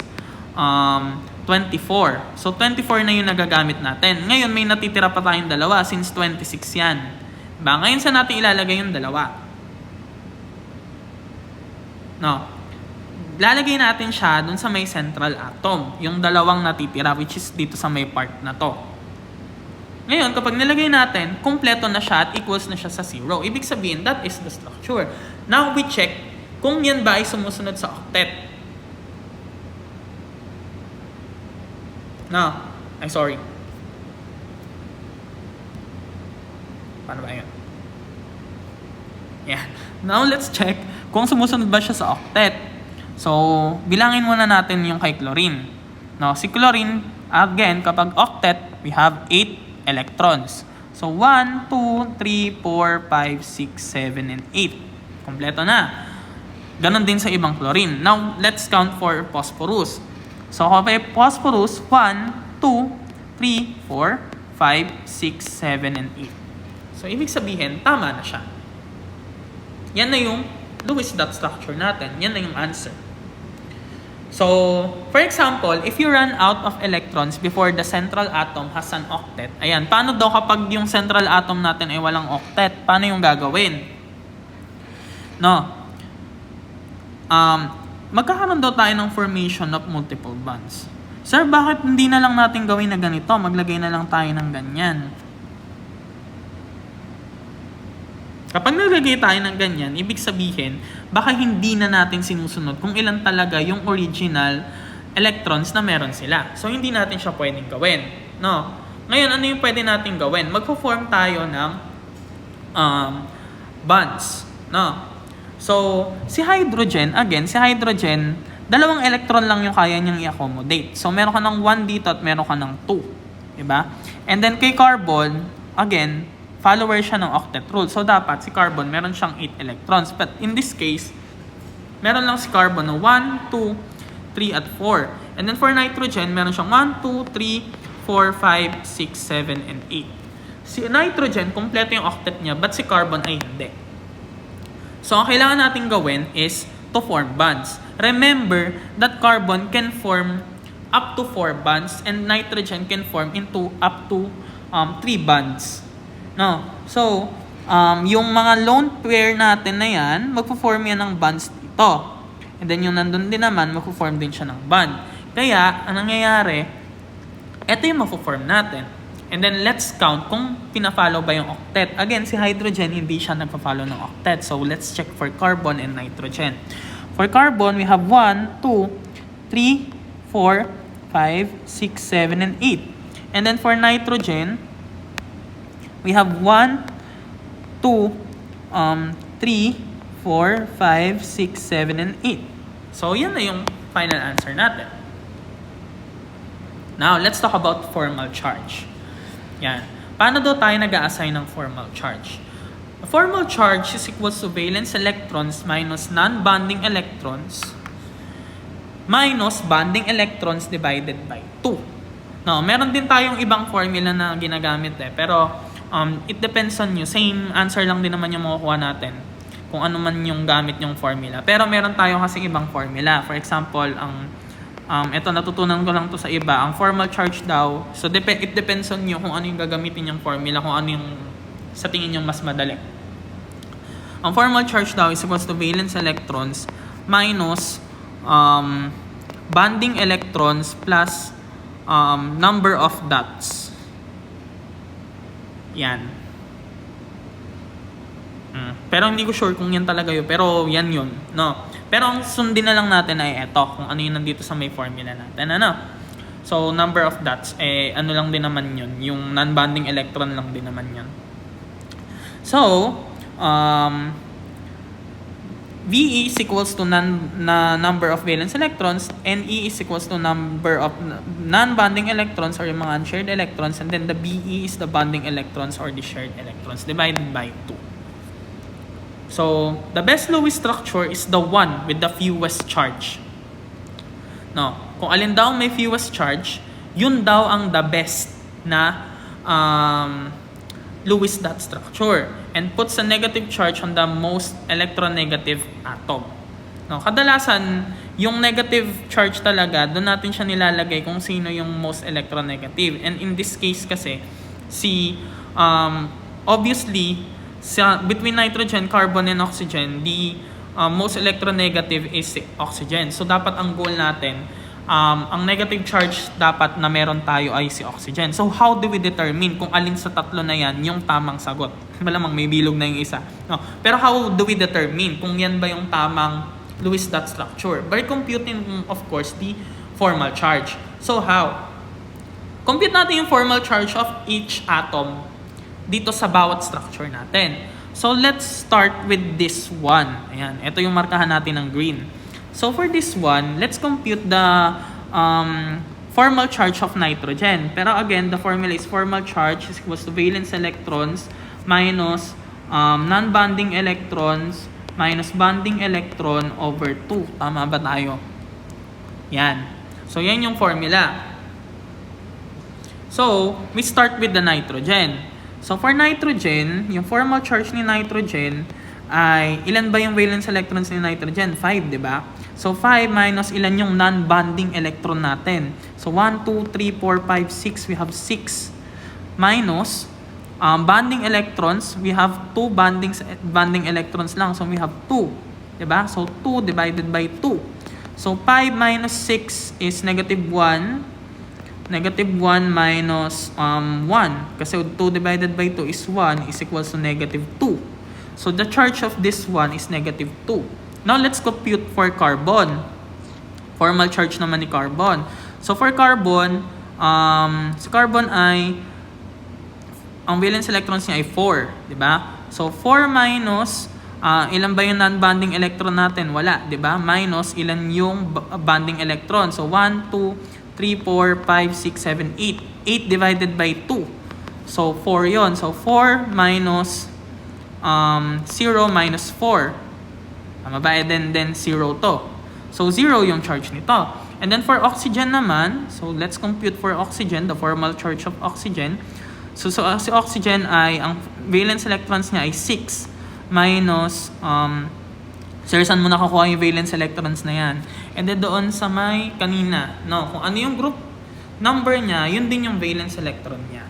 24. 24. So, 24 na yung nagagamit natin. Ngayon, may natitira pa tayong dalawa since 26 yan. Diba? Ngayon, saan natin ilalagay yung dalawa? No. Lalagay natin siya dun sa may central atom. Yung dalawang natitira, which is dito sa may part na to. Ngayon, kapag nilagay natin, kumpleto na siya at equals na siya sa 0. Ibig sabihin, that is the structure. Now, we check kung yan ba ay sumusunod sa octet. No. Ay, sorry. Paano ba yun? Yeah. Now, let's check kung sumusunod ba siya sa octet. So, bilangin muna natin yung kay chlorine. No, si chlorine, again, kapag octet, we have 8 electrons. So, 1, 2, 3, 4, 5, 6, 7, and 8. Kompleto na. Ganon din sa ibang chlorine. Now, let's count for phosphorus. So, kapag phosphorus, 1, 2, 3, 4, 5, 6, 7, and 8. So, ibig sabihin, tama na siya. Yan na yung Lewis dot structure natin. Yan na yung answer. So, for example, if you run out of electrons before the central atom has an octet, ayan, paano daw kapag yung central atom natin ay walang octet? Paano yung gagawin? No. Magkakaroon daw tayo ng formation of multiple bonds. Sir, bakit hindi na lang natin gawin na ganito? Maglagay na lang tayo ng ganyan. Kapag naglagay tayo ng ganyan, ibig sabihin, baka hindi na natin sinusunod kung ilan talaga yung original electrons na meron sila. So, hindi natin siya pwedeng gawin. No? Ngayon, ano yung pwede natin gawin? Magpo-form tayo ng bonds. No? So, si hydrogen, again, dalawang electron lang yung kaya niyang i-accommodate. So, meron ka ng 1 dito at meron ka ng 2. Diba? And then, kay carbon, again, follower siya ng octet rule. So, dapat si carbon, meron siyang 8 electrons. But in this case, meron lang si carbon na 1, 2, 3, at 4. And then, for nitrogen, meron siyang 1, 2, 3, 4, 5, 6, 7, and 8. Si nitrogen, kompleto yung octet niya, but si carbon ay hindi. So, ang kailangan natin gawin is to form bonds. Remember that carbon can form up to 4 bonds and nitrogen can form into up to 3 bonds. No? So, yung mga lone pair natin na yan, magpo-form yan ng bonds dito. And then yung nandun din naman, magpo-form din siya ng bond. Kaya, ang nangyayari, ito yung magpo-form natin. And then, let's count kung pina-follow ba yung octet. Again, si hydrogen, hindi siya nagpa-follow ng octet. So, let's check for carbon and nitrogen. For carbon, we have 1, 2, 3, 4, 5, 6, 7, and 8. And then, for nitrogen, we have 1, 2, 3, 4, 5, 6, 7, and 8. So, yan na yung final answer natin. Now, let's talk about formal charge. Yan. Paano daw tayo nag-a-assign ng formal charge? A formal charge is equals to valence electrons minus non-bonding electrons minus bonding electrons divided by 2. No, meron din tayong ibang formula na ginagamit pero it depends on you. Same answer lang din naman yung makukuha natin kung ano man yung gamit yung formula. Pero meron tayo kasi ibang formula. For example, ito natutunan ko lang to sa iba. Ang formal charge daw, so it depends on you kung ano yung gagamitin yung formula, kung ano yung sa tingin yung mas madali. Ang formal charge daw is equals to valence electrons minus bonding electrons plus number of dots. Yan. Pero hindi ko sure kung yan talaga yun. Pero yan yun. No? Pero ang sundin na lang natin ay ito. Kung ano yun nandito sa may formula natin. Ano? So, number of dots. Ano lang din naman yun. Yung non-bonding electron lang din naman yun. So, VE is equals to number of valence electrons. NE is equals to number of non-bonding electrons or yung mga unshared electrons. And then the BE is the bonding electrons or the shared electrons divided by 2. So, the best Lewis structure is the one with the fewest charge. No, kung alin daw may fewest charge, yun daw ang the best na Lewis dot structure and puts a negative charge on the most electronegative atom. No, kadalasan yung negative charge talaga, doon natin siya nilalagay kung sino yung most electronegative. And in this case kasi, obviously, between nitrogen, carbon, and oxygen, the most electronegative is oxygen. So, dapat ang goal natin, ang negative charge dapat na meron tayo ay si oxygen. So, how do we determine kung alin sa tatlo na yan yung tamang sagot? Malamang may bilog na yung isa. No. Pero how do we determine kung yan ba yung tamang Lewis dot structure? By computing, of course, the formal charge. So, how? Compute natin yung formal charge of each atom dito sa bawat structure natin. So, let's start with this one. Ayan, ito yung markahan natin ng green. So, for this one, let's compute the formal charge of nitrogen. Pero again, the formula is formal charge is equals to valence electrons minus non-bonding electrons minus bonding electron over 2. Tama ba tayo? Yan. So, yan yung formula. So, we start with the nitrogen. So, for nitrogen, yung formal charge ni nitrogen ay, ilan ba yung valence electrons ni nitrogen? 5, di ba? So, 5 minus ilan yung non-bonding electron natin? So, 1, 2, 3, 4, 5, 6. We have 6. Minus bonding electrons, we have 2 bonding electrons lang. So, we have 2. Diba? So, 2 divided by 2. So, 5 minus 6 is negative 1. Negative 1 minus 1. Kasi 2 divided by 2 is 1 is equals to negative 2. So, the charge of this one is negative 2. Now, let's compute for carbon. Formal charge naman ni carbon. So, for carbon, si carbon ay ang valence electrons niya ay 4, di ba? So, 4 minus, ilan ba yung non-bonding electron natin? Wala, di ba? Minus, ilan yung bonding electron? So, 1, 2, 3, 4, 5, 6, 7, 8. 8 divided by 2. So, 4 yon. So, 4 minus 0 minus 4. Tama ba? And then 0 to. So, 0 yung charge nito. And then, for oxygen naman, so, let's compute for oxygen, the formal charge of oxygen. So si oxygen ay, ang valence electrons niya ay 6 minus, saan mo nakakuha yung valence electrons na yan? And then doon sa may kanina, no? Kung ano yung group number niya, yun din yung valence electron niya.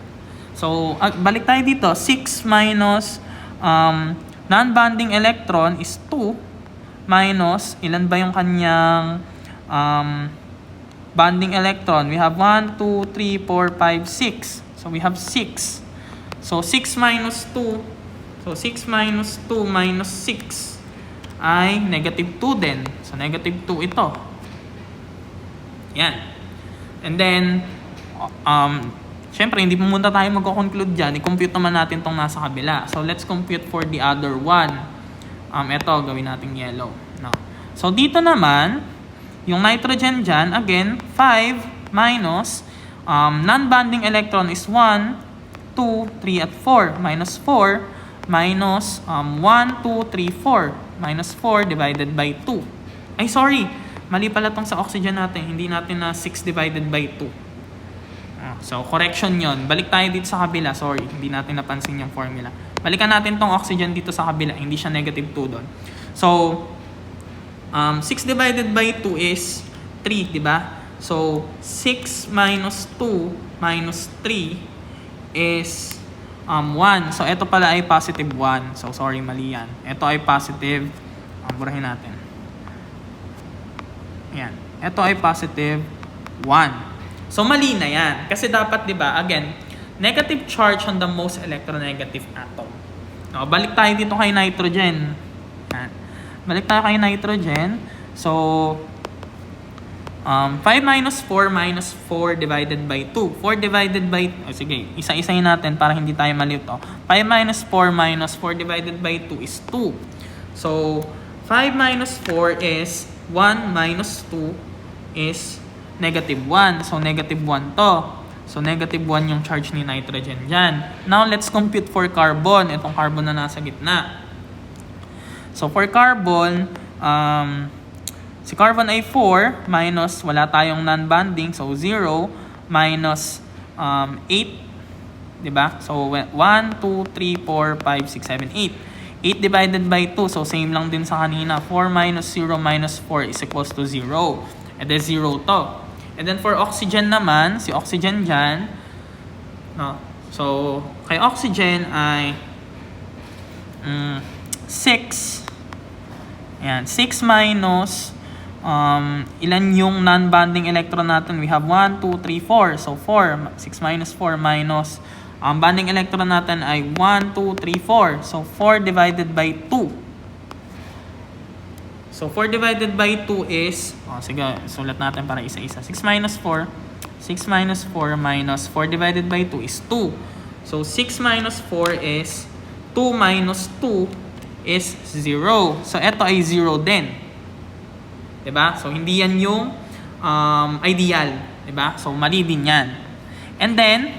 So, balik tayo dito. 6 minus non-bonding electron is 2 minus, ilan ba yung kanyang bonding electron? We have 1, 2, 3, 4, 5, 6. So, we have 6. So, 6 minus 2. So, 6 minus 2 minus 6 ay negative 2 din. So, negative 2 ito. Yan. And then, syempre, hindi pumunta tayo magko-conclude dyan. I-compute naman natin itong nasa kabila. So, let's compute for the other one. Ito, gawin natin yellow. No. So, dito naman, yung nitrogen dyan, again, 5 minus non-bonding electron is 1, 2, 3, at 4. Minus 4 minus 1, 2, 3, 4. Minus 4 divided by 2. Ay, sorry. Mali pala tong sa oxygen natin. Hindi natin na 6 divided by 2. So, correction yon. Balik tayo dito sa kabila. Sorry, hindi natin napansin yung formula. Balikan natin tong oxygen dito sa kabila. Hindi siya negative 2 doon. So, 6 divided by 2 is 3, di ba? So, 6 minus 2 minus 3 is 1. So, ito pala ay positive 1. So, sorry, mali yan. Ito ay positive. Burahin natin. Ayan. Ito ay positive 1. So, mali na yan. Kasi dapat, di ba, again, negative charge on the most electronegative atom. No, balik tayo dito kay nitrogen. Ayan. Balik tayo kay nitrogen. So, 5 minus 4 minus 4 divided by 2. 4 divided by... sige, isa-isayin natin para hindi tayo malito. 5 minus 4 minus 4 divided by 2 is 2. So, 5 minus 4 is 1 minus 2 is negative 1. So, negative 1 to. So, negative 1 yung charge ni nitrogen dyan. Now, let's compute for carbon. Itong carbon na nasa gitna. So, for carbon, si carbon ay 4 minus, wala tayong non-bonding, so 0 minus 8, diba? So 1, 2, 3, 4, 5, 6, 7, 8. 8 divided by 2, so same lang din sa kanina. 4 minus 0 minus 4 is equals to 0. And then 0 to. And then for oxygen naman, si oxygen dyan, no? So, kay oxygen ay 6. Ayan, 6 minus, ilan yung non-bonding electron natin? We have 1, 2, 3, 4. So, 4. 6 minus 4 minus, bonding electron natin ay 1, 2, 3, 4. So, 4 divided by 2. So, 4 divided by 2 is, sige, sulat natin para isa-isa. 6 minus 4. 6 minus 4 minus 4 divided by 2 is 2. So, 6 minus 4 is 2 minus 2 is 0. So, eto ay 0 din. Diba? So, hindi yan yung ideal. Diba? So, mali din yan. And then,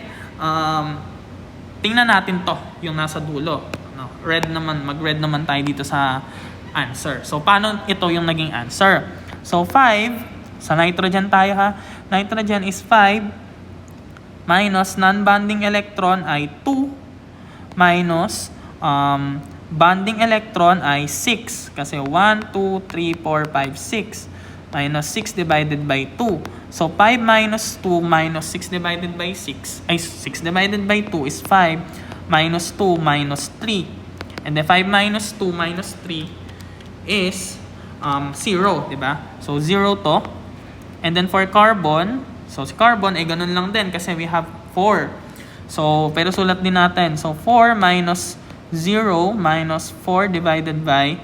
tingnan natin to, yung nasa dulo. No? Red naman, mag-red naman tayo dito sa answer. So, paano ito yung naging answer? So, 5, sa nitrogen tayo ha. Nitrogen is 5 minus non-bonding electron ay 2 minus bonding electron ay 6. Kasi 1, 2, 3, 4, 5, 6. Minus 6 divided by 2. So, 5 minus 2 minus 6 divided by 6. Ay, 6 divided by 2 is 5. Minus 2 minus 3. And then 5 minus 2 minus 3 is 0. Diba? So, 0 to. And then for carbon, so si carbon ay ganun lang din kasi we have 4. So, pero sulat din natin. So, 4 minus 0 minus 4 divided by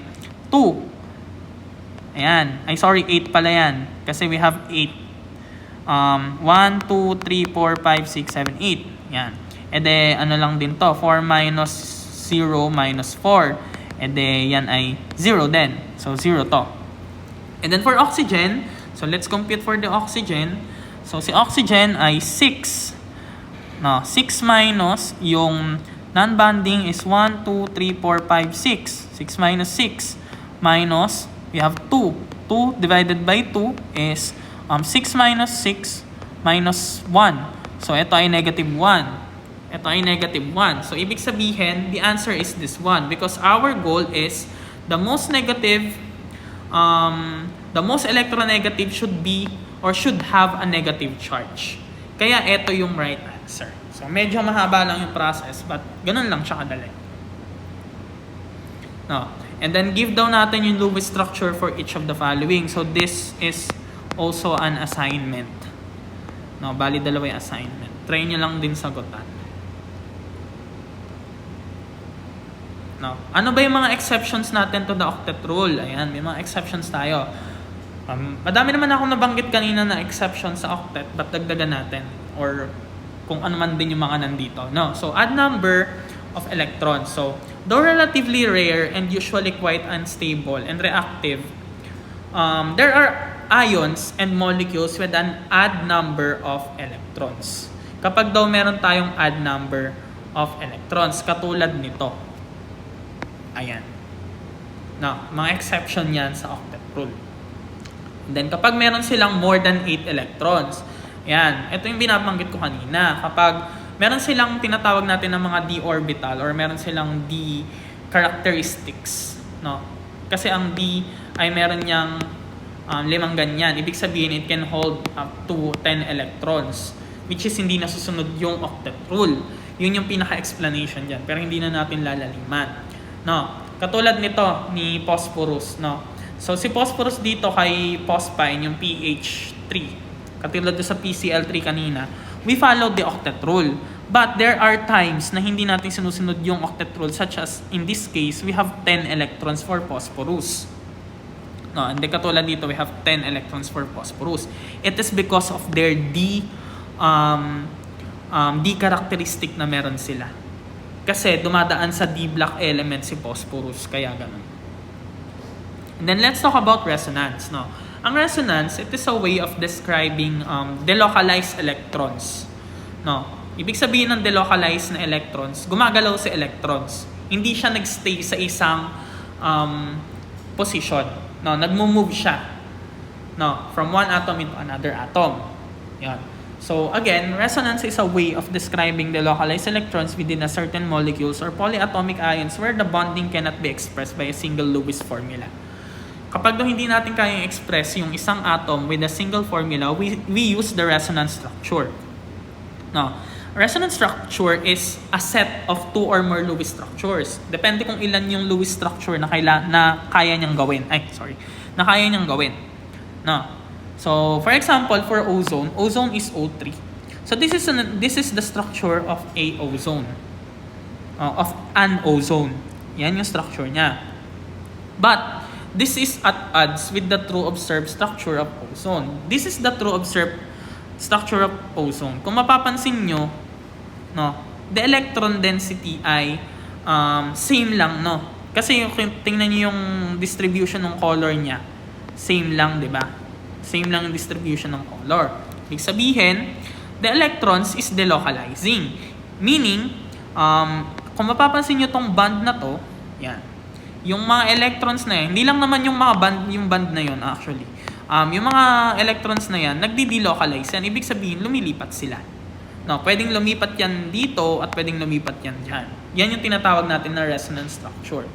2. Ayan. Ay, sorry, 8 pala yan. Kasi we have 8. 1, 2, 3, 4, 5, 6, 7, 8. Yan. E de, ano lang din to. 4 minus 0 minus 4. E de, yan ay 0 din. So, 0 to. And then for oxygen, so let's compute for the oxygen. So, si oxygen ay 6. No, 6 minus yung non-bonding is 1, 2, 3, 4, 5, 6. 6 minus 6 minus, we have 2. 2 divided by 2 is 6 minus 6 minus 1. So, ito ay negative 1. Ito ay negative 1. So, ibig sabihin, the answer is this one. Because our goal is the most negative, the most electronegative should be or should have a negative charge. Kaya ito yung right answer. So, medyo mahaba lang yung process, but ganun lang siya kadali. No. And then, give daw natin yung Lewis structure for each of the following. So, this is also an assignment. No, bali dalawa yung assignment. Try nyo lang din sagutan. No. Ano ba yung mga exceptions natin to the octet rule? Ayan, may mga exceptions tayo. Madami naman akong nabanggit kanina na exceptions sa octet, but dagdagan natin. Or kung ano man din yung mga nandito. No? So, add number of electrons. So, though relatively rare and usually quite unstable and reactive, there are ions and molecules with an odd number of electrons. Kapag daw meron tayong odd number of electrons, katulad nito. Ayan. No, mga exception yan sa octet rule. And then, kapag meron silang more than 8 electrons, yan. Ito yung binabanggit ko kanina. Kapag meron silang tinatawag natin ng mga d orbital or meron silang d characteristics, no? Kasi ang d ay meron niyang 5 ganyan. Ibig sabihin, it can hold up to 10 electrons, which is hindi nasusunod yung octet rule. Yun yung pinaka-explanation dyan. Pero hindi na natin lalaliman. No? Katulad nito ni phosphorus, no? So, si phosphorus dito kay phosphine, yung pH 3. Katulad sa PCl3 kanina, we follow the octet rule. But there are times na hindi natin sinusunod yung octet rule, such as in this case, we have 10 electrons for phosphorus. No, and katulad dito, we have 10 electrons for phosphorus. It is because of their D characteristic na meron sila. Kasi dumadaan sa D block element si phosphorus, kaya ganun. And then let's talk about resonance. No? Ang resonance, it is a way of describing delocalized electrons. No? Ibig sabihin ng delocalized na electrons, gumagalaw si electrons. Hindi siya nagstay sa isang position. No? Nagmo-move siya. No? From one atom into another atom. Yan. So again, resonance is a way of describing the localized electrons within a certain molecules or polyatomic ions where the bonding cannot be expressed by a single Lewis formula. Kapag hindi natin kayang express yung isang atom with a single formula, we use the resonance structure. Now, resonance structure is a set of two or more Lewis structures. Depende kung ilan yung Lewis structure na kaya niyang gawin. Na kaya niyang gawin. No. So, for example, for ozone is O3. So, this is the structure of a ozone. Of an ozone. Yan yung structure niya. But, this is at odds with the true observed structure of ozone. This is the true observed structure of ozone. Kung mapapansin nyo, no, the electron density ay same lang, no? Kasi tingnan nyo yung distribution ng color niya. Same lang, di ba? Same lang yung distribution ng color. Ibig sabihin, the electrons is delocalizing. Meaning, kung mapapansin nyo tong band na to, yan. Yung mga electrons na yan, hindi lang naman yung mga band na yun actually. Yung mga electrons na yan, nagdi-delocalize yan. Ibig sabihin, lumilipat sila. No, pwedeng lumipat yan dito at pwedeng lumipat yan dyan. Yan yung tinatawag natin na resonance structure.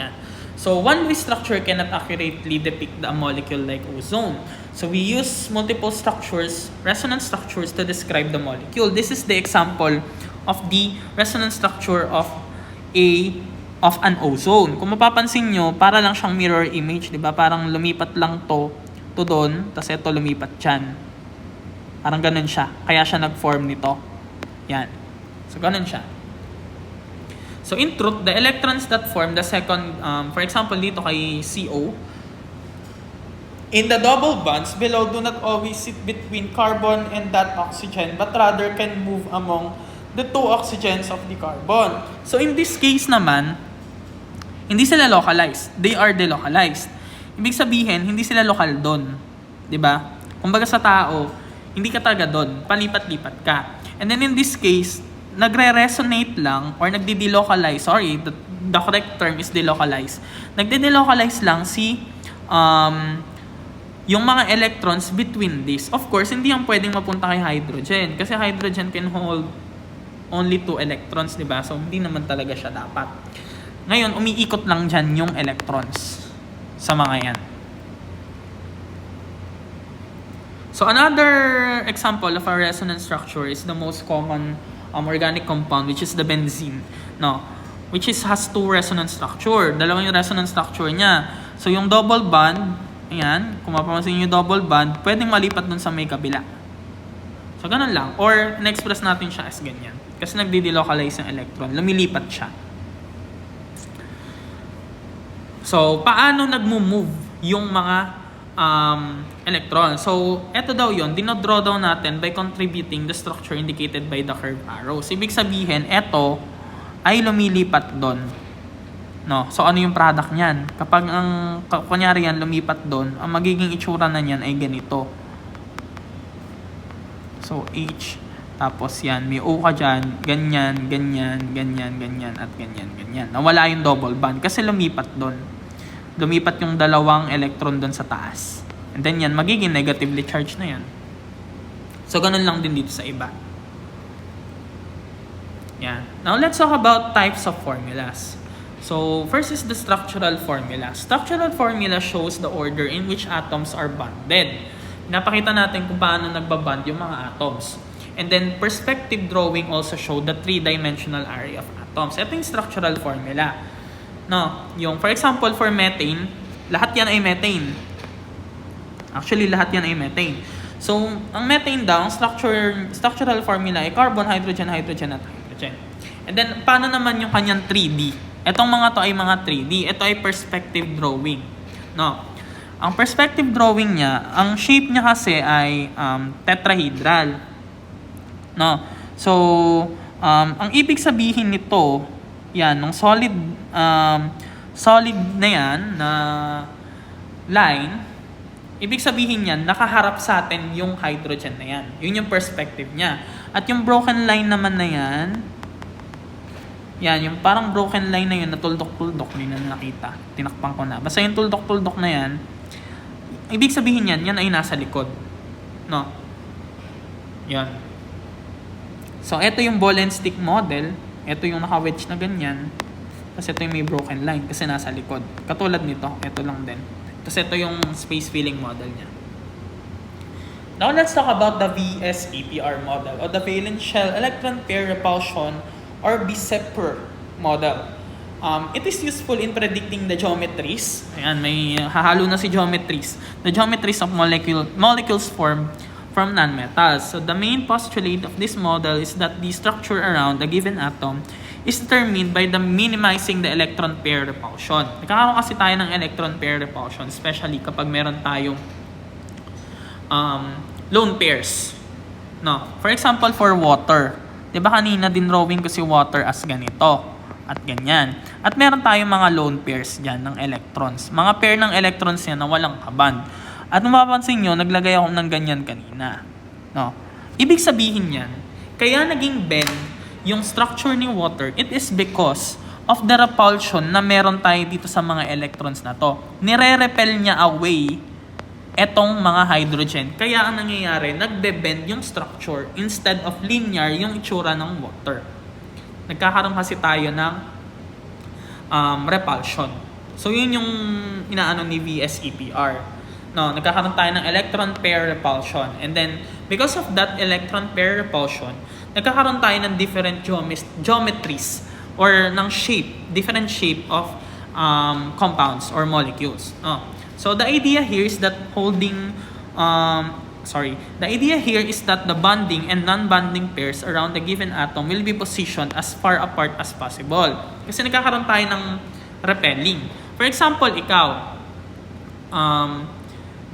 Yan. So, one Lewis structure cannot accurately depict a molecule like ozone. So, we use multiple structures, resonance structures to describe the molecule. This is the example of the resonance structure of an ozone. Kung mapapansin nyo, para lang siyang mirror image, di ba? Parang lumipat lang to doon, tapos ito lumipat dyan. Parang ganun siya. Kaya siya nag-form nito. Yan. So, ganun siya. So, in truth, the electrons that form the second, for example, dito kay CO, in the double bonds below do not always sit between carbon and that oxygen, but rather can move among the two oxygens of the carbon. So, in this case naman, hindi sila localized. They are delocalized. Ibig sabihin, hindi sila local doon. Diba? Kumbaga sa tao, hindi ka talaga doon. Palipat-lipat ka. And then in this case, nagre-resonate lang or nagdi-delocalize. Sorry, the correct term is delocalize. Nagdi-delocalize lang yung mga electrons between these. Of course, hindi yan pwedeng mapunta kay hydrogen. Kasi hydrogen can hold only 2 electrons, diba? So, hindi naman talaga siya dapat. Ngayon, umiikot lang dyan yung electrons sa mga yan. So, another example of a resonance structure is the most common organic compound, which is the benzene. No? Which has 2 resonance structure. Dalawang yung resonance structure niya. So, yung double bond, ayan, kung mapapansin yung double bond, pwedeng malipat dun sa may kabila. So, ganun lang. Or, na-express natin siya as ganyan. Kasi nagdi-delocalize yung electron. Lumilipat siya. So, paano nagmo-move yung mga electron? So, eto daw yun. Dinodraw daw natin by contributing the structure indicated by the curved arrows. Ibig sabihin, eto ay lumilipat doon. No? So, ano yung product niyan? Kapag kunyari yan lumipat doon, ang magiging itsura na niyan ay ganito. So, H. Tapos yan, may O ka dyan, ganyan, ganyan, ganyan, ganyan, at ganyan, ganyan. Nawala yung double bond kasi lumipat doon. Lumipat yung dalawang electron doon sa taas. And then yan, magiging negatively charged na yan. So, ganun lang din dito sa iba. Yan. Now, let's talk about types of formulas. So, first is the structural formula. Structural formula shows the order in which atoms are bonded. Napakita natin kung paano nagbabond yung mga atoms. And then, perspective drawing also show the 3-dimensional array of atoms. Ito yung structural formula. No, yung, for example, for methane, lahat yan ay methane. Actually, lahat yan ay methane. So, ang methane daw, structural formula ay carbon, hydrogen, hydrogen, at hydrogen. And then, paano naman yung kanyang 3D? Etong mga to ay mga 3D. Ito ay perspective drawing. No, ang perspective drawing niya, ang shape niya kasi ay tetrahedral. No. So, ang ibig sabihin nito, yan, nung solid na yan na line, ibig sabihin yan, nakaharap sa atin yung hydrogen na yan. Yun yung perspective niya. At yung broken line naman na yan, yung parang broken line na yun, na tuldok-tuldok, hindi na nakita. Tinakpan ko na. Basta yung tuldok-tuldok na yan, ibig sabihin yan ay nasa likod. No? Yan. So, ito yung ball and stick model. Ito yung naka-wedge na ganyan. Tapos ito yung may broken line kasi nasa likod. Katulad nito, ito lang din. Tapos ito yung space filling model niya. Now, let's talk about the VSEPR model or the valence shell electron pair repulsion or BSEPR model. It is useful in predicting the geometries. Ayan, may hahalo na si geometries. The geometries of molecules formed from nonmetals. So, the main postulate of this model is that the structure around a given atom is determined by the minimizing the electron pair repulsion. Nagkakaroon kasi tayo ng electron pair repulsion, especially kapag meron tayong lone pairs. No? For example, for water. Diba kanina din drawing ko si water as ganito at ganyan. At meron tayong mga lone pairs dyan ng electrons. Mga pair ng electrons yan na walang kaband. At mapapansin nyo, naglagay ako ng ganyan kanina. No? Ibig sabihin yan, kaya naging bend yung structure ni water, it is because of the repulsion na meron tayo dito sa mga electrons na to. Nire-repel niya away etong mga hydrogen. Kaya ang nangyayari, nagbe-bend yung structure instead of linear yung itsura ng water. Nagkakaroon kasi tayo ng repulsion. So, yun yung inaano ni VSEPR. No, nagkakaroon tayo ng electron pair repulsion. And then, because of that electron pair repulsion, nagkakaroon tayo ng different geometries or ng shape, different shape of compounds or molecules. So, the idea here is that the idea here is that the bonding and non-bonding pairs around the given atom will be positioned as far apart as possible. Kasi nagkakaroon tayo ng repelling. For example, ikaw,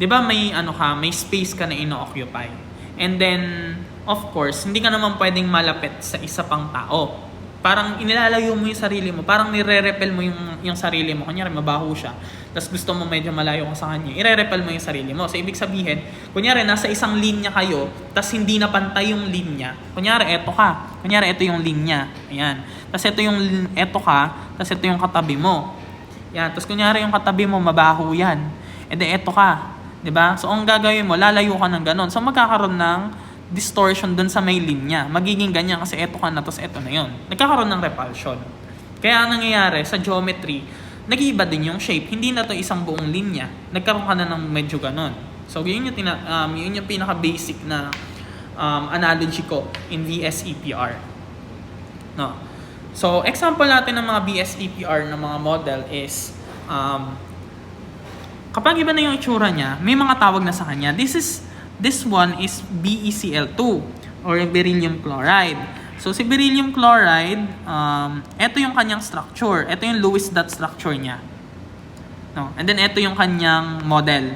di ba may space ka na ino-occupy. And then, of course, hindi ka naman pwedeng malapit sa isa pang tao. Parang inilalayo mo yung sarili mo. Parang nire-repel mo yung sarili mo. Kunyari, mabaho siya. Tapos gusto mo medyo malayo ka sa kanya. Ire-repel mo yung sarili mo. So, ibig sabihin, kunyari, nasa isang linya kayo, tapos hindi na pantay yung linya. Kunyari, eto ka. Kunyari, eto yung linya. Ayan. Tapos eto ka, tapos eto yung katabi mo. Ayan. Tapos kunyari, yung katabi mo, mabaho yan. E de, eto ka. Diba? So, ang gagawin mo, lalayo ka ng ganon. So, magkakaroon ng distortion dun sa may linya. Magiging ganyan kasi eto ka na, tapos eto na yun. Nagkakaroon ng repulsion. Kaya ang nangyayari sa geometry, nag-iiba din yung shape. Hindi na to isang buong linya. Nagkaroon ka na ng medyo ganon. So, yun yung pinaka-basic na analogy ko in VSEPR. No. So, example natin ng mga VSEPR na mga model is kapag iba na yung itsura niya, may mga tawag na sa kanya. This one is BeCl2 or beryllium chloride. So, si beryllium chloride, ito yung kanyang structure. Ito yung Lewis dot structure niya. No? And then, ito yung kanyang model.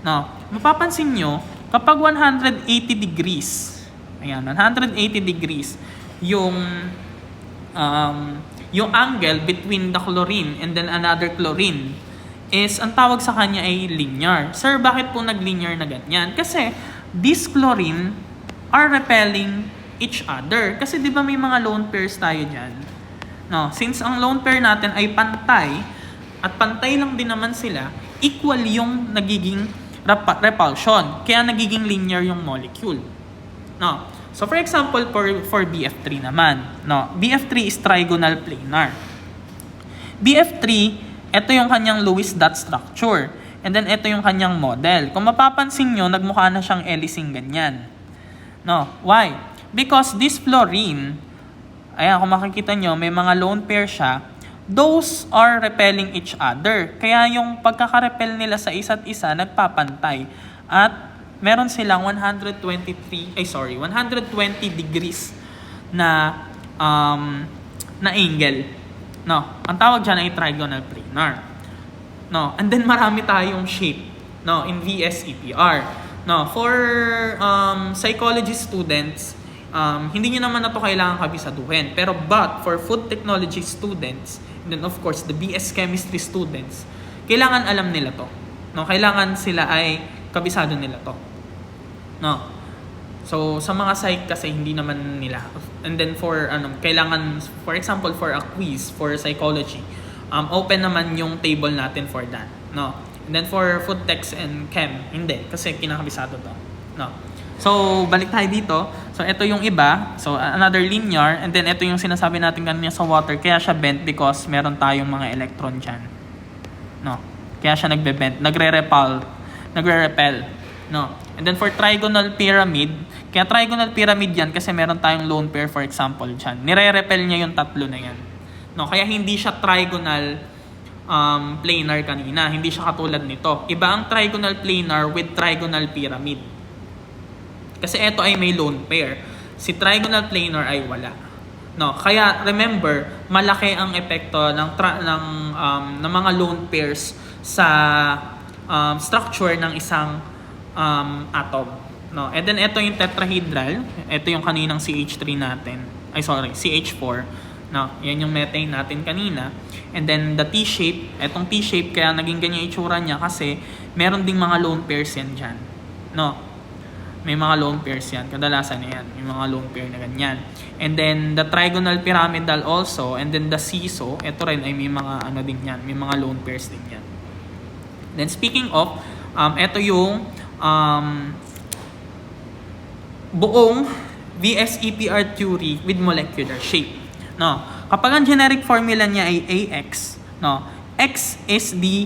No? Mapapansin nyo, kapag 180 degrees, ayan, 180 degrees, yung angle between the chlorine and then another chlorine is, ang tawag sa kanya ay linear. Sir, bakit po nag-linear na ganyan? Kasi, this chlorine are repelling each other. Kasi di ba may mga lone pairs tayo dyan? No, since ang lone pair natin ay pantay, at pantay lang din naman sila, equal yung nagiging repulsion. Kaya nagiging linear yung molecule. No. So, for example, for BF3 naman. No, BF3 is trigonal planar. BF3, ito yung kanyang Lewis dot structure. And then, ito yung kanyang model. Kung mapapansin nyo, nagmukha na siyang elising ganyan. No. Why? Because this fluorine, ayan, kung makikita nyo, may mga lone pair siya. Those are repelling each other. Kaya yung pagkakarepel nila sa isa't isa, nagpapantay. At meron silang 120 degrees na angle. No, ang tawag dyan ay trigonal planar. No, and then marami tayong shape, no, in VSEPR. No, for psychology students, hindi nyo naman na to kailangan kabisaduhin. Pero for food technology students, and then of course the BS chemistry students, kailangan alam nila to. No, kailangan sila ay kabisado nila to. No. So, sa mga psych kasi hindi naman nila. And then kailangan, for example, for a quiz, for psychology, open naman yung table natin for that. No? And then for food techs and chem, hindi. Kasi kinakabisado to. No? So, balik tayo dito. So, ito yung iba. So, another linear. And then, ito yung sinasabi natin kanina sa water. Kaya siya bent because meron tayong mga electron dyan. No? Kaya siya nagbe-bend. Nagre-repel. No? And then, for trigonal pyramid, kaya trigonal pyramid yan kasi meron tayong lone pair, for example, dyan. Nire-repel niya yung tatlo na yan. No? Kaya hindi siya trigonal planar kanina. Hindi siya katulad nito. Iba ang trigonal planar with trigonal pyramid. Kasi ito ay may lone pair. Si trigonal planar ay wala. No, kaya remember, malaki ang epekto ng mga lone pairs sa structure ng isang atom. No, and then ito yung tetrahedral. Ito yung kaninang CH3 natin. CH4. No, yan yung methane natin kanina. And then the T-shape, etong T-shape kaya naging ganyan itsura niya kasi meron ding mga lone pairs yan dyan. No, may mga lone pairs yan. Kadalasan yan. May mga lone pair na ganyan. And then the trigonal pyramidal also. And then the seesaw, ito rin ay may mga ano din yan. May mga lone pairs din yan. Then speaking of, ito yung buong VSEPR theory with molecular shape. No, kapag ang generic formula niya ay AX, no, X is the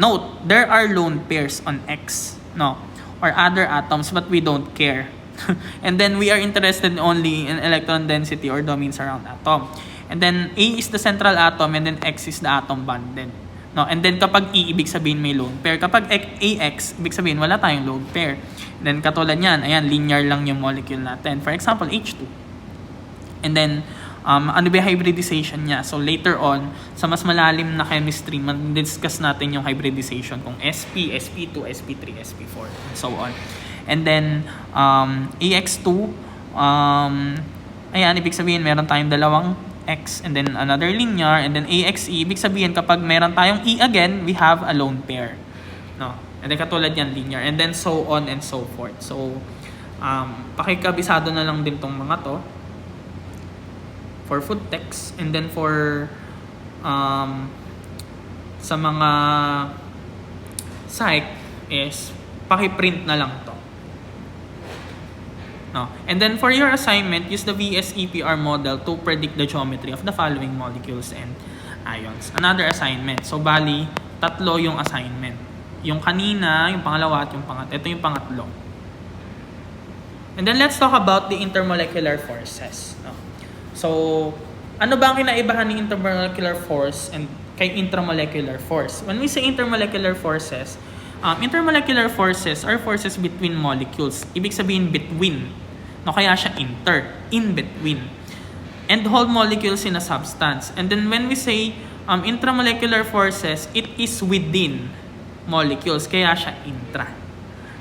note, there are lone pairs on X, no, or other atoms, but we don't care. And then we are interested only in electron density or domains around atom. And then A is the central atom and then X is the atom bonded. No, and then kapag E, ibig sabihin may lone pair. Kapag AX, ibig sabihin wala tayong lone pair. And then katulad niyan, ayan, linear lang yung molecule natin. For example, H2. And then ano ba hybridization niya? So later on, sa mas malalim na chemistry, ma-discuss natin yung hybridization kung sp, sp2, sp3, sp4, and so on. And then AX2, ayan, ibig sabihin meron tayong dalawang X and then another linear, and then AXE, ibig sabihin kapag meron tayong E again, we have a lone pair. No? And then katulad yan, linear. And then so on and so forth. So, pakikabisado na lang din tong mga to for food text, and then for sa mga psych is pakiprint na lang to. No. And then for your assignment, use the VSEPR model to predict the geometry of the following molecules and ions. Another assignment. So bali, tatlo yung assignment. Yung kanina, yung pangalawa at yung pangatlo. Ito yung pangatlo. And then let's talk about the intermolecular forces. No. So, ano ba ang kinaibahan ng intermolecular force and kay intramolecular force? When we say intermolecular forces are forces between molecules. Ibig sabihin between. No, kaya siya in between. And hold molecules in a substance. And then when we say intramolecular forces, it is within molecules. Kaya siya intra.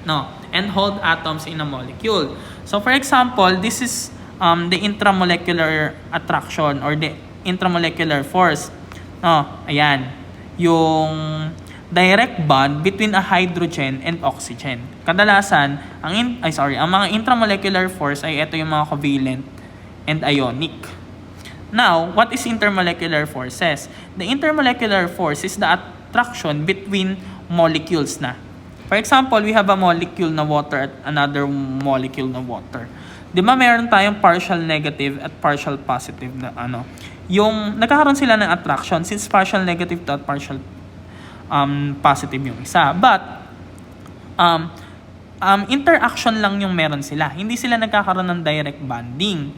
No, and hold atoms in a molecule. So for example, this is the intramolecular attraction or the intramolecular force. No, ayan. Yung direct bond between a hydrogen and oxygen. Kadalasan, ang mga intramolecular force ay ito yung mga covalent and ionic. Now, what is intermolecular forces? The intermolecular force is the attraction between molecules na. For example, we have a molecule na water at another molecule na water. Di ba meron tayong partial negative at partial positive na ano? Yung nagkakaroon sila ng attraction since partial negative to at partial positive yung isa. But interaction lang yung meron sila. Hindi sila nagkakaroon ng direct bonding.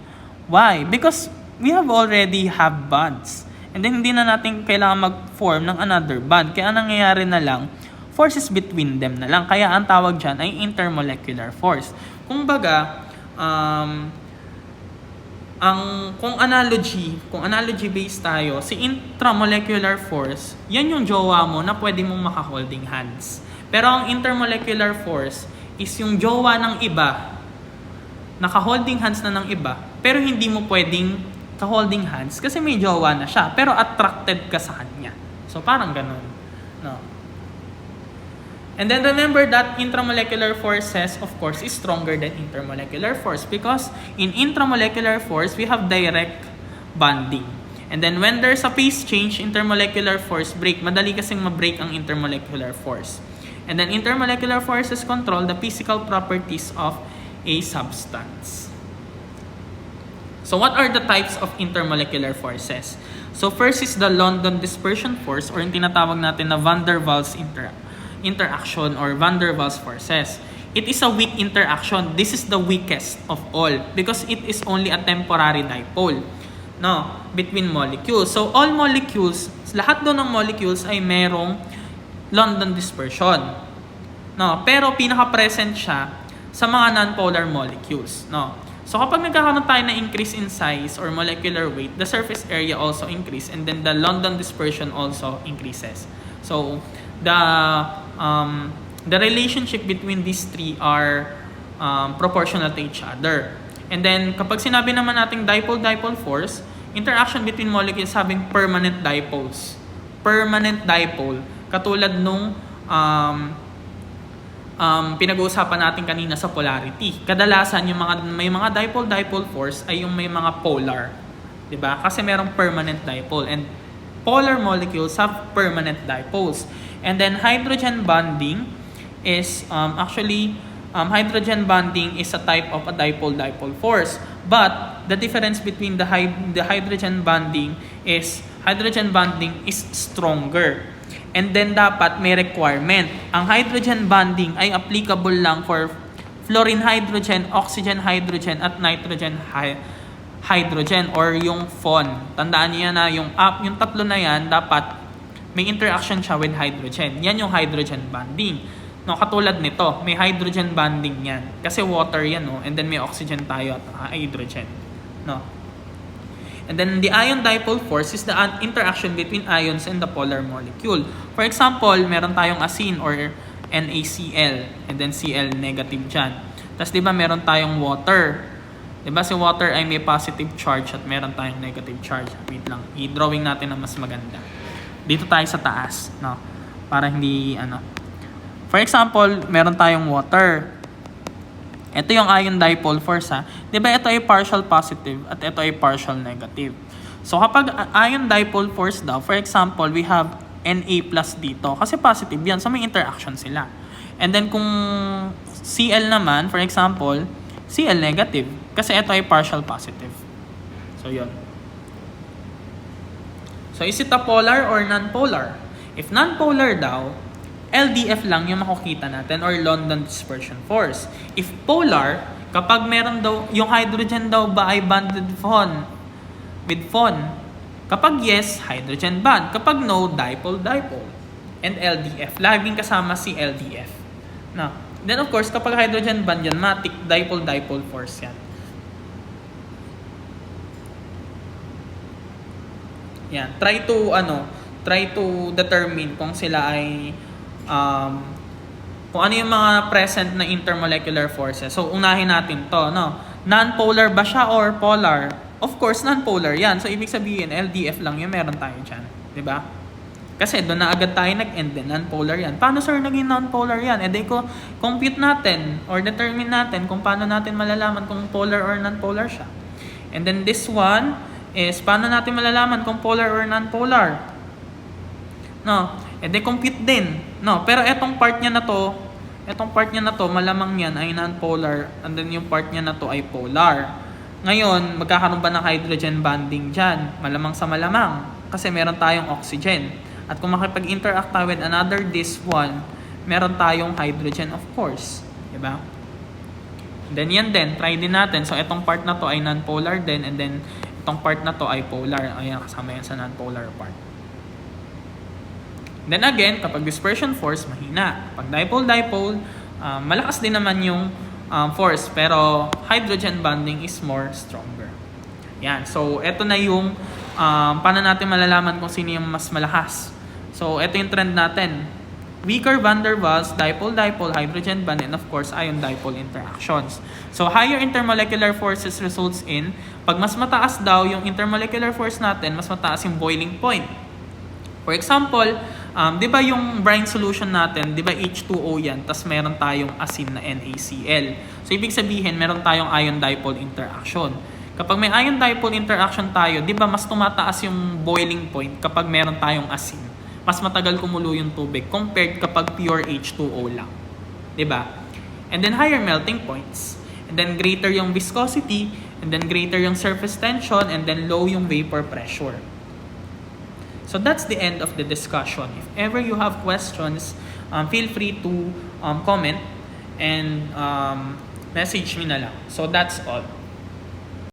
Why? Because we have already have bonds. And then hindi na natin kailangan mag-form ng another bond. Kaya ang nangyayari na lang, forces between them na lang. Kaya ang tawag dyan ay intermolecular force. Kung baga, kung analogy based tayo, si intramolecular force, yan yung jowa mo na pwede mong maka-holding hands. Pero ang intermolecular force is yung jowa ng iba, naka-holding hands na ng iba, pero hindi mo pwedeng ka-holding hands kasi may jowa na siya, pero attracted ka sa kanya. So parang ganun. No? And then remember that intramolecular forces, of course, is stronger than intermolecular force because in intramolecular force, we have direct bonding. And then when there's a phase change, intermolecular force break. Madali kasing ma-break ang intermolecular force. And then intermolecular forces control the physical properties of a substance. So what are the types of intermolecular forces? So first is the London dispersion force, or yung tinatawag natin na van der Waals interaction or van der Waals forces. It is a weak interaction. This is the weakest of all because it is only a temporary dipole, no, between molecules. So all molecules, lahat doon ng molecules ay merong London dispersion, no, pero pinaka-present siya sa mga non-polar molecules, no. So kapag nagkakaroon tayo na increase in size or molecular weight, the surface area also increase, and then the London dispersion also increases. So the relationship between these three are proportional to each other. And then kapag sinabi naman nating dipole-dipole force, interaction between molecules having permanent dipoles. Permanent dipole, katulad nung pinag-uusapan natin kanina sa polarity. Kadalasan yung may mga dipole-dipole force ay yung may mga polar, 'di ba? Kasi merong permanent dipole, and polar molecules have permanent dipoles. And then hydrogen bonding is hydrogen bonding is a type of a dipole-dipole force. But the difference between the hydrogen bonding is stronger. And then dapat may requirement. Ang hydrogen bonding ay applicable lang for fluorine hydrogen, oxygen hydrogen, at nitrogen hydrogen or yung FON. Tandaan niyo na yung tatlo na yan, dapat may interaction siya with hydrogen. Yan yung hydrogen bonding. No, katulad nito, may hydrogen bonding yan. Kasi water yan, no? And then may oxygen tayo at hydrogen. No? And then the ion dipole force is the interaction between ions and the polar molecule. For example, meron tayong asin or NaCl, and then Cl negative dyan. Tapos di ba meron tayong water? Di ba si water ay may positive charge at meron tayong negative charge? Wait lang, i-drawing natin na mas maganda. Dito tayo sa taas, no? Para hindi For example, meron tayong water. Ito yung ion dipole force, ha. 'Di ba ito ay partial positive at ito ay partial negative. So kapag ion dipole force daw, for example, we have Na plus dito kasi positive 'yan, so may interaction sila. And then kung Cl naman, for example, Cl negative kasi ito ay partial positive. So 'yon. So is it a polar or non-polar? If non-polar daw, LDF lang yung makikita natin or London dispersion force. If polar, kapag meron daw, yung hydrogen daw ba ay bonded with FON? Kapag yes, hydrogen bond. Kapag no, dipole-dipole. And LDF. Laging kasama si LDF. No. Then of course, kapag hydrogen bond yan, matik dipole-dipole force yan. Yan. Try to determine kung sila ay kung ano yung mga present na intermolecular forces. So, unahin natin to, no? Non-polar ba siya or polar? Of course, non-polar yan. So, ibig sabihin, LDF lang yung meron tayo dyan. Diba? Kasi doon na agad tayo nag-end din, non-polar yan. Paano sir naging non-polar yan? E di ko compute natin or determine natin kung paano natin malalaman kung polar or non-polar siya. And then this one is paano natin malalaman kung polar or non-polar? No? E de compute din. No, pero etong part niya na to, malamang yan ay non-polar, and then yung part niya na to ay polar. Ngayon, magkakaroon ba ng hydrogen bonding diyan? Malamang sa malamang kasi meron tayong oxygen. At kung makipag-interact tayo with another this one, meron tayong hydrogen of course, 'di ba? Then yan din, try din natin. So etong part na to ay non-polar din, and then itong part na to ay polar. Ayan, kasama yan sa non-polar part. Then again, kapag dispersion force, mahina. Pag dipole-dipole, malakas din naman yung force, pero hydrogen bonding is more stronger. Yan. So, ito na yung paano natin malalaman kung sino yung mas malakas. So, ito yung trend natin. Weaker van der Waals, dipole-dipole, hydrogen bond, and of course, ion dipole interactions. So, higher intermolecular forces results in, pag mas mataas daw yung intermolecular force natin, mas mataas yung boiling point. For example, di ba yung brine solution natin, di ba H2O yan, tas meron tayong asin na NaCl. So, ibig sabihin, meron tayong ion dipole interaction. Kapag may ion dipole interaction tayo, di ba mas tumataas yung boiling point kapag meron tayong asin. mas matagal kumulo yung tubig compared kapag pure H2O lang. 'Di ba? And then higher melting points. And then greater yung viscosity, and then greater yung surface tension, and then low yung vapor pressure. So that's the end of the discussion. If ever you have questions, feel free to comment and message me na lang. So that's all.